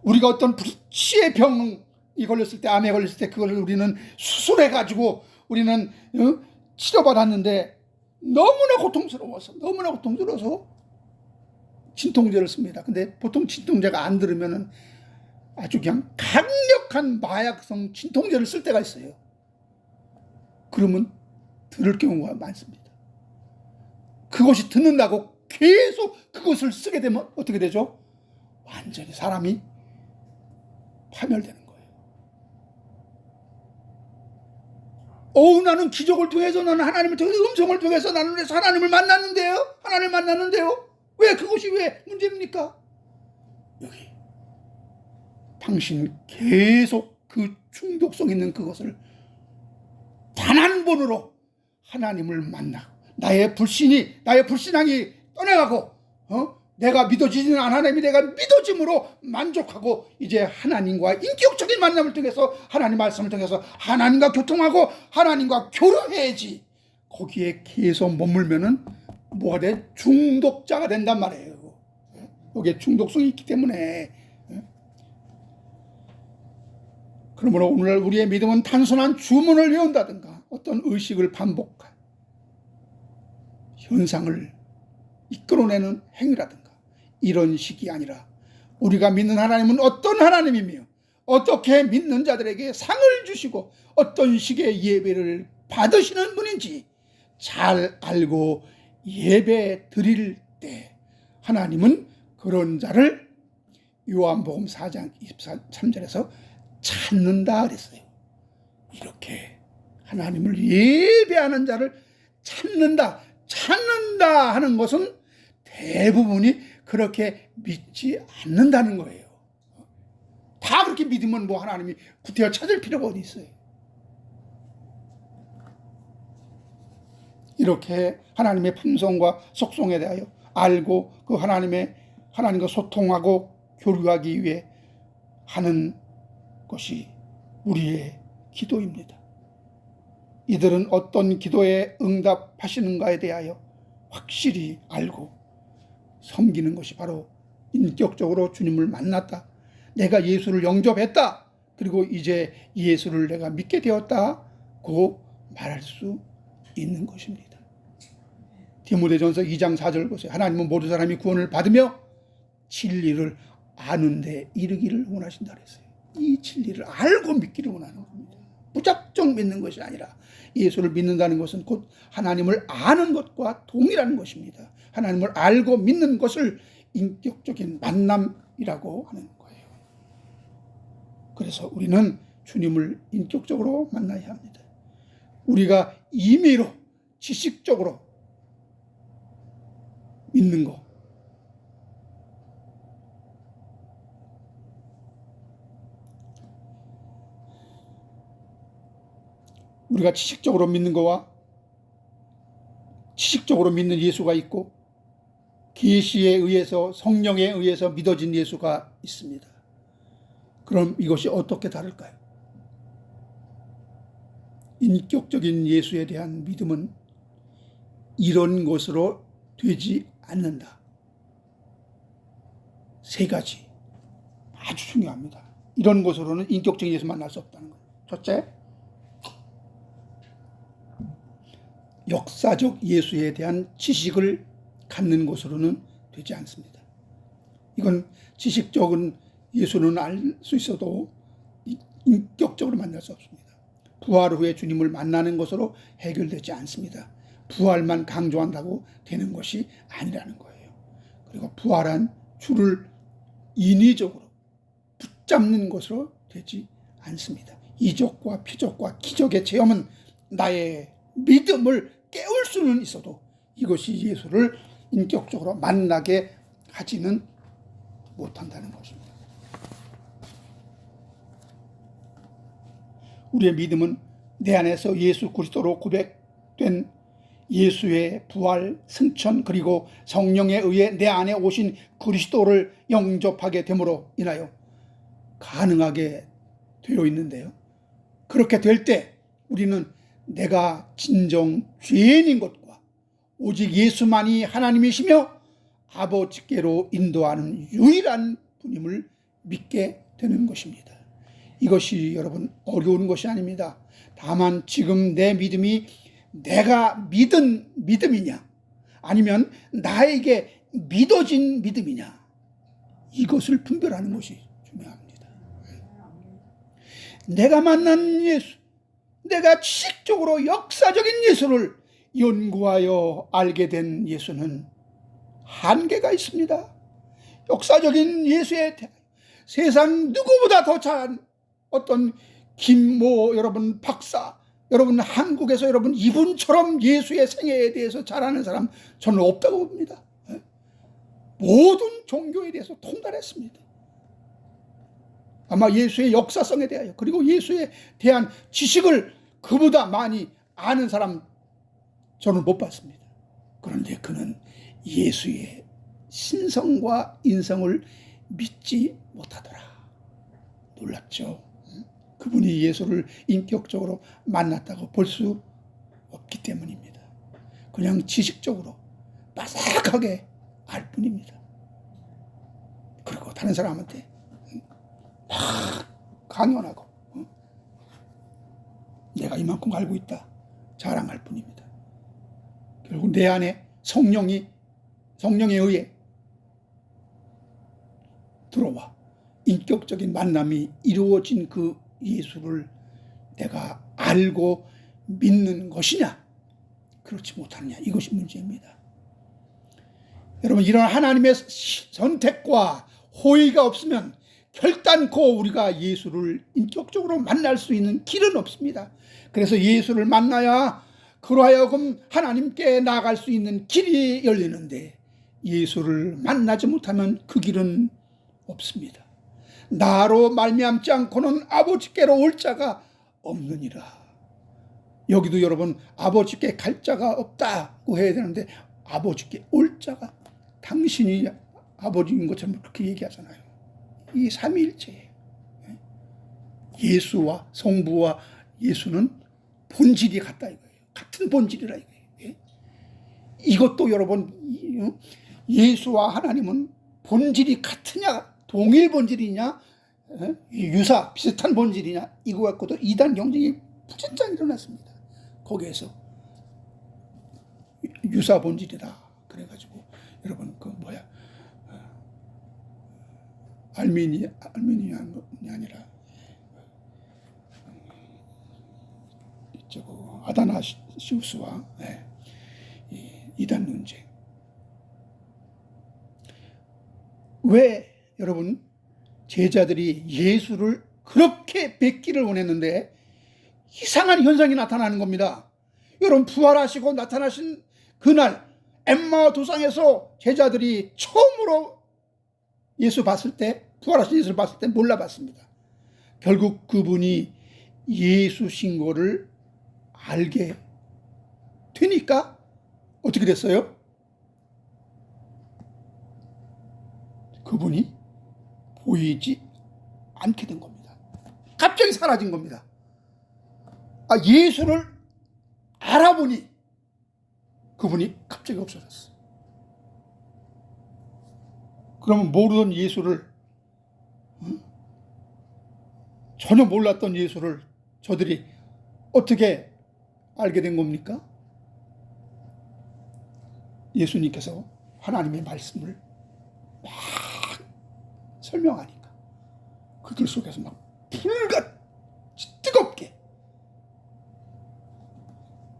우리가 어떤 불치의 병이 걸렸을 때, 암에 걸렸을 때 그걸 우리는 수술해가지고 우리는 치료받았는데 너무나 고통스러워서 진통제를 씁니다. 근데 보통 진통제가 안 들으면은 아주 그냥 강력한 마약성 진통제를 쓸 때가 있어요. 그러면 들을 경우가 많습니다. 그것이 듣는다고 계속 그것을 쓰게 되면 어떻게 되죠? 완전히 사람이 파멸되는 거예요. 나는 기적을 통해서, 나는 하나님을 통해서, 음성을 통해서 나는 하나님을 만났는데요. 왜 그것이 왜 문제입니까? 여기 당신 계속 그 중독성 있는 그것을 단 한 번으로 하나님을 만나 나의 불신앙이 떠나가고 내가 믿어지지는 않은 하나님이 내가 믿어짐으로 만족하고 이제 하나님과 인격적인 만남을 통해서 하나님 말씀을 통해서 하나님과 교통하고 하나님과 교류해야지. 거기에 계속 머물면은 뭐가 돼? 중독자가 된단 말이에요. 여기에 중독성이 있기 때문에. 그러므로 오늘날 우리의 믿음은 단순한 주문을 외운다든가 어떤 의식을 반복한 현상을 이끌어내는 행위라든가 이런 식이 아니라 우리가 믿는 하나님은 어떤 하나님이며 어떻게 믿는 자들에게 상을 주시고 어떤 식의 예배를 받으시는 분인지 잘 알고 예배 드릴 때 하나님은 그런 자를 요한복음 4장 23절에서 찾는다 그랬어요. 이렇게 하나님을 예배하는 자를 찾는다 하는 것은 대부분이 그렇게 믿지 않는다는 거예요. 다 그렇게 믿으면 뭐 하나님이 구태여 찾을 필요가 어디 있어요. 이렇게 하나님의 품성과 속성에 대하여 알고 그 하나님과 소통하고 교류하기 위해 하는 것이 우리의 기도입니다. 이들은 어떤 기도에 응답하시는가에 대하여 확실히 알고 섬기는 것이 바로 인격적으로 주님을 만났다, 내가 예수를 영접했다, 그리고 이제 예수를 내가 믿게 되었다고 말할 수 있는 것입니다. 디모데전서 2장 4절 보세요. 하나님은 모든 사람이 구원을 받으며 진리를 아는 데 이르기를 원하신다 그랬어요. 이 진리를 알고 믿기를 원하는 겁니다. 무작정 믿는 것이 아니라 예수를 믿는다는 것은 곧 하나님을 아는 것과 동일한 것입니다. 하나님을 알고 믿는 것을 인격적인 만남이라고 하는 거예요. 그래서 우리는 주님을 인격적으로 만나야 합니다. 우리가 임의로 지식적으로 믿는 거, 우리가 지식적으로 믿는 거와 지식적으로 믿는 예수가 있고 계시에 의해서 성령에 의해서 믿어진 예수가 있습니다. 그럼 이것이 어떻게 다를까요? 인격적인 예수에 대한 믿음은 이런 것으로 되지 않는다. 세 가지 아주 중요합니다. 이런 것으로는 인격적인 예수 만날 수 없다는 거예요. 첫째, 역사적 예수에 대한 지식을 갖는 것으로는 되지 않습니다. 이건 지식적인 예수는 알 수 있어도 인격적으로 만날 수 없습니다. 부활 후에 주님을 만나는 것으로 해결되지 않습니다. 부활만 강조한다고 되는 것이 아니라는 거예요. 그리고 부활한 주를 인위적으로 붙잡는 것으로 되지 않습니다. 이적과 표적과 기적의 체험은 나의 믿음을 깨울 수는 있어도 이것이 예수를 인격적으로 만나게 하지는 못한다는 것입니다. 우리의 믿음은 내 안에서 예수 그리스도로 고백된 예수의 부활, 승천, 그리고 성령에 의해 내 안에 오신 그리스도를 영접하게 됨으로 인하여 가능하게 되어 있는데요. 그렇게 될 때 우리는 내가 진정 죄인인 것과 오직 예수만이 하나님이시며 아버지께로 인도하는 유일한 분임을 믿게 되는 것입니다. 이것이 여러분 어려운 것이 아닙니다. 다만 지금 내 믿음이 내가 믿은 믿음이냐 아니면 나에게 믿어진 믿음이냐, 이것을 분별하는 것이 중요합니다. 내가 만난 예수, 내가 지식적으로 역사적인 예수를 연구하여 알게 된 예수는 한계가 있습니다. 역사적인 예수에 세상 누구보다 더 잘한 어떤 김모 여러분 박사, 여러분 한국에서 여러분 이분처럼 예수의 생애에 대해서 잘 아는 사람 저는 없다고 봅니다. 모든 종교에 대해서 통달했습니다. 아마 예수의 역사성에 대하여 그리고 예수에 대한 지식을 그보다 많이 아는 사람 저는 못 봤습니다. 그런데 그는 예수의 신성과 인성을 믿지 못하더라. 놀랍죠. 그분이 예수를 인격적으로 만났다고 볼 수 없기 때문입니다. 그냥 지식적으로 바삭하게 알 뿐입니다. 그리고 다른 사람한테 막 강연하고 내가 이만큼 알고 있다 자랑할 뿐입니다. 결국 내 안에 성령에 의해 들어와 인격적인 만남이 이루어진 그 예수를 내가 알고 믿는 것이냐, 그렇지 못하느냐, 이것이 문제입니다. 여러분, 이런 하나님의 선택과 호의가 없으면 결단코 우리가 예수를 인격적으로 만날 수 있는 길은 없습니다. 그래서 예수를 만나야 그러하여금 하나님께 나아갈 수 있는 길이 열리는데, 예수를 만나지 못하면 그 길은 없습니다. 나로 말미암지 않고는 아버지께로 올 자가 없느니라. 여기도 여러분, 아버지께 갈 자가 없다고 해야 되는데, 아버지께 올 자가, 당신이 아버지인 것처럼 그렇게 얘기하잖아요. 이 삼위일체예요. 예수와 성부와 예수는 본질이 같다 이거예요. 같은 본질이라 이거예요. 이것도 여러분, 예수와 하나님은 본질이 같으냐, 동일 본질이냐, 유사 비슷한 본질이냐, 이거 갖고도 이단 경쟁이 부진장 일어났습니다. 거기에서 유사 본질이다 그래가지고 여러분, 그 뭐야, 알미니안이 아니라 저거 아다나시우스와 이단 논쟁. 왜 여러분, 제자들이 예수를 그렇게 뵙기를 원했는데 이상한 현상이 나타나는 겁니다. 여러분, 부활하시고 나타나신 그날 엠마오 도상에서 제자들이 처음으로 예수 봤을 때, 부활하신 예수를 봤을 때 몰라봤습니다. 결국 그분이 예수신 거를 알게 되니까 어떻게 됐어요? 그분이 보이지 않게 된 겁니다. 갑자기 사라진 겁니다. 예수를 알아보니 그분이 갑자기 없어졌어. 그러면 모르던 예수를, 전혀 몰랐던 예수를 저들이 어떻게 알게 된 겁니까? 예수님께서 하나님의 말씀을 막 설명하니까 그들 속에서 막 불같이 뜨겁게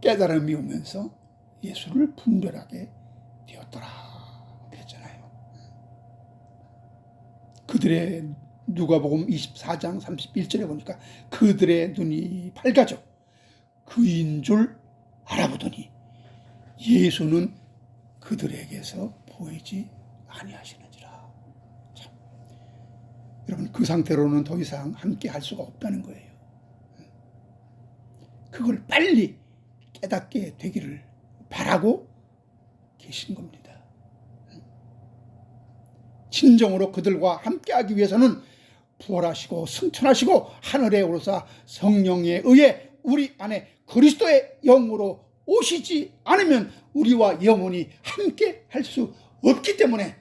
깨달음이 오면서 예수를 분별하게 되었더라 그랬잖아요. 그들의, 누가복음 24장 31절에 보니까 그들의 눈이 밝아져 그인 줄 알아보더니 예수는 그들에게서 보이지 아니하시는지라. 참, 여러분, 그 상태로는 더 이상 함께 할 수가 없다는 거예요. 그걸 빨리 깨닫게 되기를 바라고 계신 겁니다. 진정으로 그들과 함께하기 위해서는 부활하시고 승천하시고 하늘에 오르사 성령에 의해 우리 안에 그리스도의 영으로 오시지 않으면 우리와 영원히 함께 할 수 없기 때문에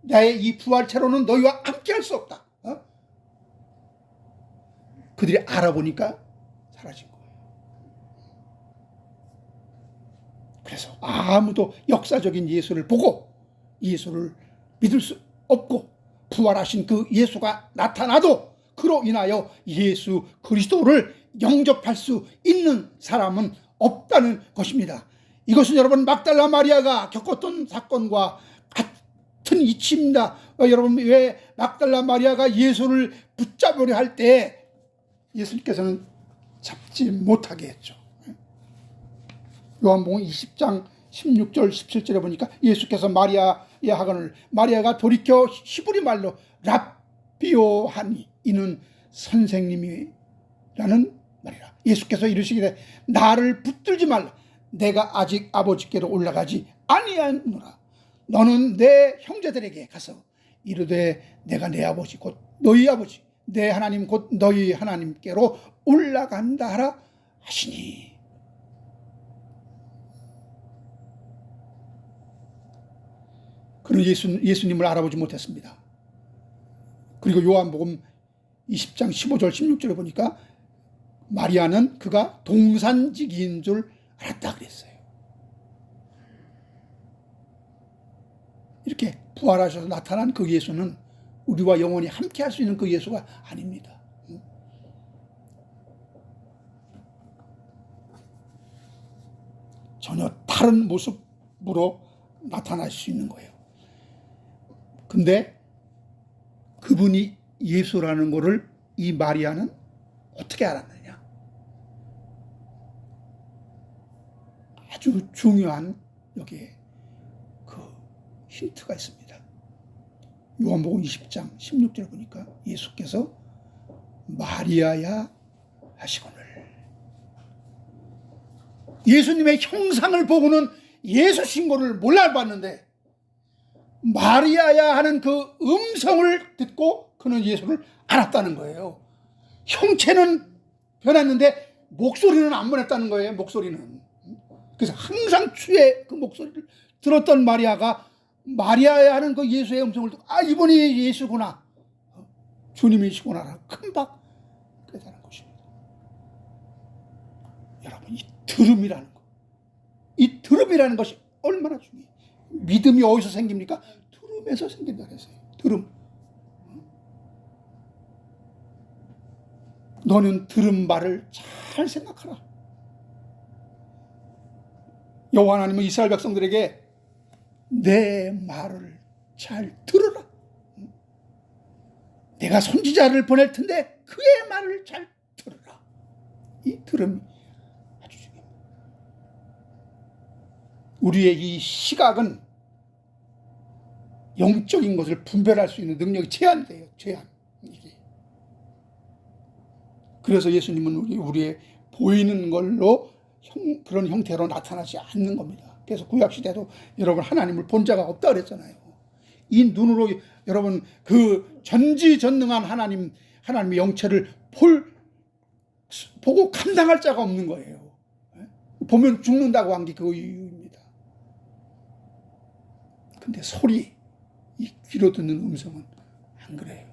나의 이 부활체로는 너희와 함께 할 수 없다. 그들이 알아보니까 사라진 거예요. 그래서 아무도 역사적인 예수를 보고 예수를 믿을 수 없고, 부활하신 그 예수가 나타나도 그로 인하여 예수 그리스도를 영접할 수 있는 사람은 없다는 것입니다. 이것은 여러분, 막달라 마리아가 겪었던 사건과 같은 이치입니다. 여러분, 왜 막달라 마리아가 예수를 붙잡으려 할 때 예수님께서는 잡지 못하게 했죠. 요한복음 20장 16절 17절에 보니까 예수께서 마리아의 하거늘, 마리아가 돌이켜 히브리 말로 랍비오 하니 이는 선생님이라는 말이라. 예수께서 이르시기를 나를 붙들지 말라. 내가 아직 아버지께로 올라가지 아니하노라. 너는 내 형제들에게 가서 이르되 내가 내 아버지 곧 너희 아버지 내 하나님 곧 너희 하나님께로 올라간다 하라 하시니. 그는 예수님을 알아보지 못했습니다. 그리고 요한복음 20장 15절 16절에 보니까 마리아는 그가 동산지기인 줄 알았다 그랬어요. 이렇게 부활하셔서 나타난 그 예수는 우리와 영원히 함께 할 수 있는 그 예수가 아닙니다. 전혀 다른 모습으로 나타날 수 있는 거예요. 근데 그분이 예수라는 것을 이 마리아는 어떻게 알았느냐? 아주 중요한 여기에 그 힌트가 있습니다. 요한복음 20장 16절 보니까 예수께서 마리아야 하시거늘. 예수님의 형상을 보고는 예수 신고를 몰라봤는데 마리아야 하는 그 음성을 듣고 그는 예수를 알았다는 거예요. 형체는 변했는데 목소리는 안 변했다는 거예요. 목소리는. 그래서 항상 주의 그 목소리를 들었던 마리아가 마리아야 하는 그 예수의 음성을 듣고 이분이 예수구나, 주님이시구나 금방 깨달은 것입니다. 여러분, 이 들음이라는 거, 이 들음이라는 것이 얼마나 중요해요. 믿음이 어디서 생깁니까? 들음에서 생긴다 그랬어요. 들음. 너는 들은 말을 잘 생각하라. 여호와 하나님은 이스라엘 백성들에게 내 말을 잘 들으라. 내가 선지자를 보낼 텐데 그의 말을 잘 들으라. 이 들음이 아주 중요합니다. 우리의 이 시각은 영적인 것을 분별할 수 있는 능력이 제한돼요. 제한. 이게. 그래서 예수님은 우리의 보이는 걸로 그런 형태로 나타나지 않는 겁니다. 그래서 구약시대도 여러분 하나님을 본 자가 없다 그랬잖아요. 이 눈으로 여러분 그 전지전능한 하나님의 영체를 보고 감당할 자가 없는 거예요. 보면 죽는다고 한 게 그 이유입니다. 근데 소리, 이 귀로 듣는 음성은 안 그래요.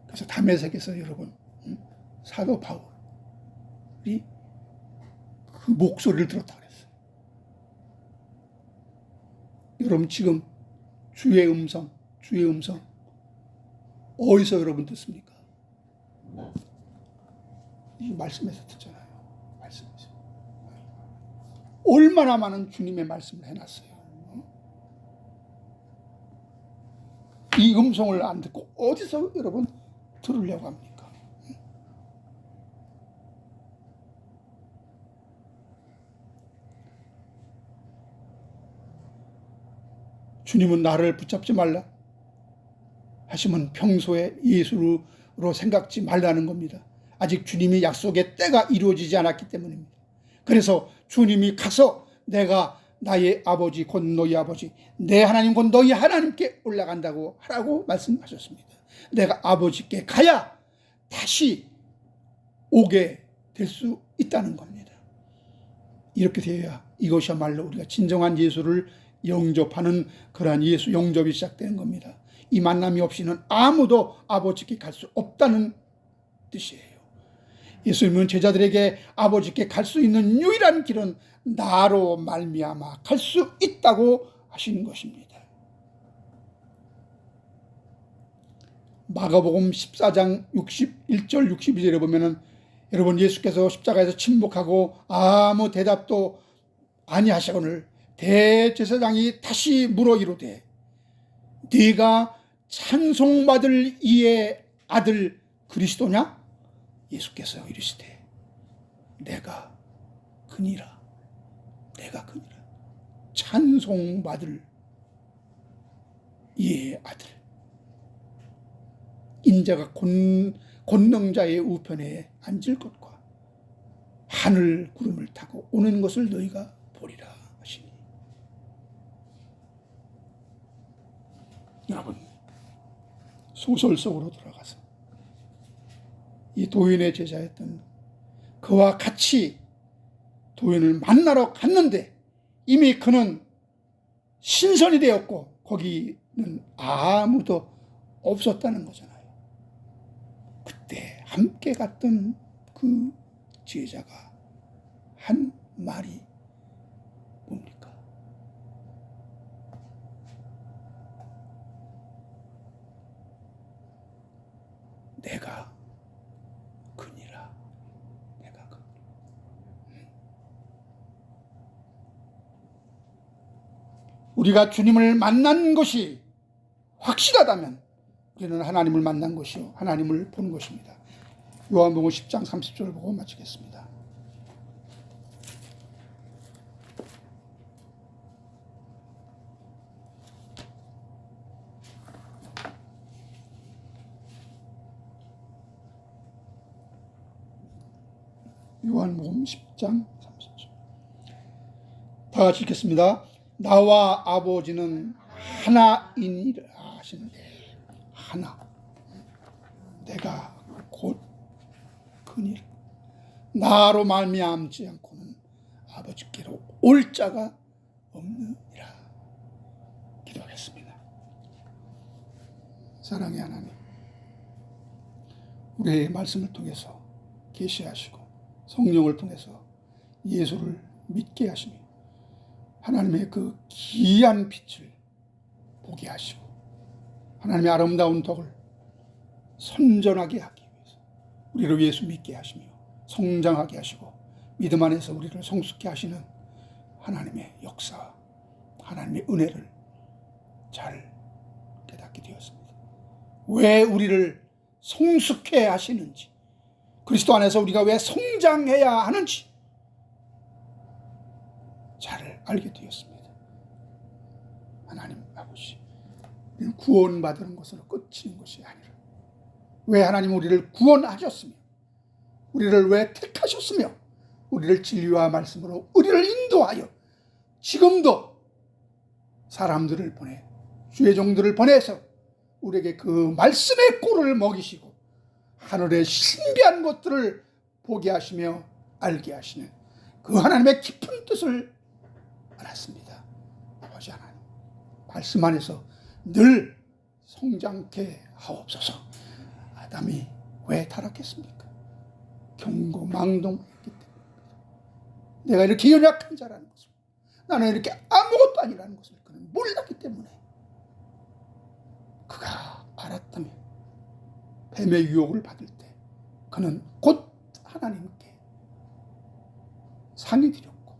그래서 다메섹에서 여러분 사도 바울이 그 목소리를 들었다 그랬어요. 여러분 지금 주의 음성 어디서 여러분 듣습니까? 이 말씀에서 듣잖아요. 말씀에서. 얼마나 많은 주님의 말씀을 해놨어요. 이 음성을 안 듣고 어디서 여러분 들으려고 합니까? 주님은 나를 붙잡지 말라 하시면 평소에 예수로 생각지 말라는 겁니다. 아직 주님이 약속의 때가 이루어지지 않았기 때문입니다. 그래서 주님이 가서 내가 나의 아버지 곧 너희 아버지 내 하나님 곧 너희 하나님께 올라간다고 하라고 말씀하셨습니다. 내가 아버지께 가야 다시 오게 될 수 있다는 겁니다. 이렇게 되어야 이것이야말로 우리가 진정한 예수를 영접하는 그러한 예수 영접이 시작되는 겁니다. 이 만남이 없이는 아무도 아버지께 갈 수 없다는 뜻이에요. 예수님은 제자들에게 아버지께 갈 수 있는 유일한 길은 나로 말미암아 갈 수 있다고 하시는 것입니다. 마가복음 14장 61절 62절에 보면은 여러분 예수께서 십자가에서 침묵하고 아무 대답도 아니하시거늘 대제사장이 다시 물어 이르되 네가 찬송받을 이의 아들 그리스도냐? 예수께서 이르시되 내가 그니라. 내가 그니라. 찬송받을 이의 아들. 인자가 권능자의 우편에 앉을 것과 하늘 구름을 타고 오는 것을 너희가 보리라 하시니. 여러분 소설 속으로 들어가서 이 도인의 제자였던 그와 같이 도인을 만나러 갔는데 이미 그는 신선이 되었고 거기는 아무도 없었다는 거잖아요. 그때 함께 갔던 그 제자가 한 말이 뭡니까? 내가 그니라. 내가 그니라. 우리가 주님을 만난 것이 확실하다면 우리는 하나님을 만난 것이요 하나님을 보는 것입니다. 요한복음 10장 30절을 보고 마치겠습니다. 요한복음 10장 30절. 다 같이 읽겠습니다. 나와 아버지는 하나이니라 하시는데, 하나, 내가 곧 그니라. 나로 말미암지 않고는 아버지께로 올 자가 없느니라. 기도하겠습니다. 사랑의 하나님, 우리의 말씀을 통해서 계시하시고 성령을 통해서 예수를 믿게 하시며 하나님의 그 귀한 빛을 보게 하시고 하나님의 아름다운 덕을 선전하게 하기 위해서 우리를 예수 믿게 하시며 성장하게 하시고 믿음 안에서 우리를 성숙케 하시는 하나님의 역사, 하나님의 은혜를 잘 깨닫게 되었습니다. 왜 우리를 성숙케 하시는지, 그리스도 안에서 우리가 왜 성장해야 하는지 잘 알게 되었습니다. 하나님 아버지, 구원받는 것으로 끝이는 것이 아니라 왜 하나님 우리를 구원하셨으며 우리를 왜 택하셨으며 우리를 진리와 말씀으로 우리를 인도하여 지금도 사람들을 보내 주의 종들을 보내서 우리에게 그 말씀의 꿀을 먹이시고 하늘의 신비한 것들을 보게 하시며 알게 하시는 그 하나님의 깊은 뜻을 알았습니다. 아버지 하나님, 말씀 안에서 늘 성장케 하옵소서. 아담이 왜 타락했습니까? 경고망동했기 때문입니다. 내가 이렇게 연약한 자라는 것을, 나는 이렇게 아무것도 아니라는 것을 그는 몰랐기 때문에, 그가 알았다면 뱀의 유혹을 받을 때 그는 곧 하나님께 상이 드렸고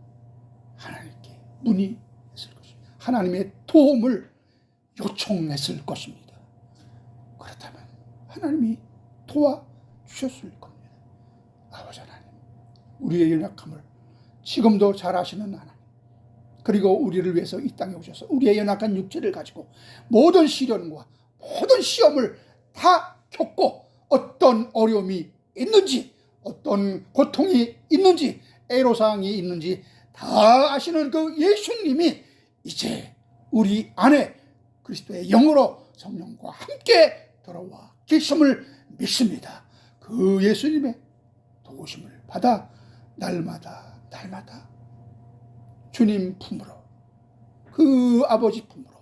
하나님께 문의했을 것입니다. 하나님의 도움을 요청했을 것입니다. 그렇다면 하나님이 도와주셨을 겁니다. 아버지 하나님, 우리의 연약함을 지금도 잘 아시는 하나님, 그리고 우리를 위해서 이 땅에 오셔서 우리의 연약한 육체를 가지고 모든 시련과 모든 시험을 다 겪고 어떤 어려움이 있는지, 어떤 고통이 있는지, 애로사항이 있는지 다 아시는 그 예수님이 이제 우리 안에 그리스도의 영으로 성령과 함께 들어와 계심을 믿습니다. 그 예수님의 도우심을 받아 날마다 주님 품으로, 그 아버지 품으로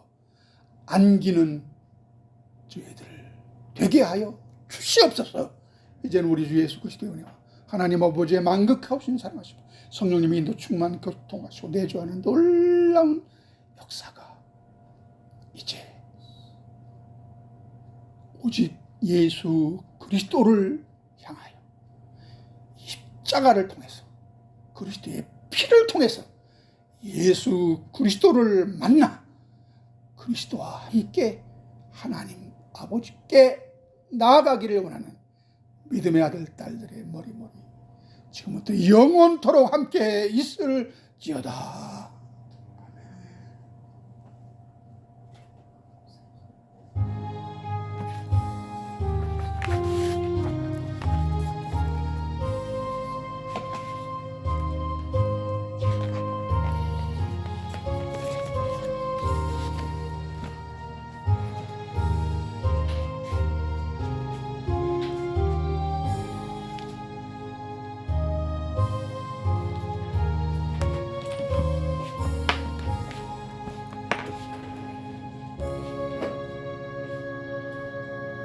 안기는 저희들을 되게 하여 주시옵소서. 이제는 우리 주 예수 그리스도의 은혜와 하나님 아버지의 만극하신 사랑하시고 성령님의 인도 충만 교통하시고 내주하는 놀라운 역사가 이제 오직 예수 그리스도를 향하여 십자가를 통해서, 그리스도의 피를 통해서 예수 그리스도를 만나 그리스도와 함께 하나님 아버지께 나아가기를 원하는 믿음의 아들 딸들의 머리머리 지금부터 영원토록 함께 있을지어다.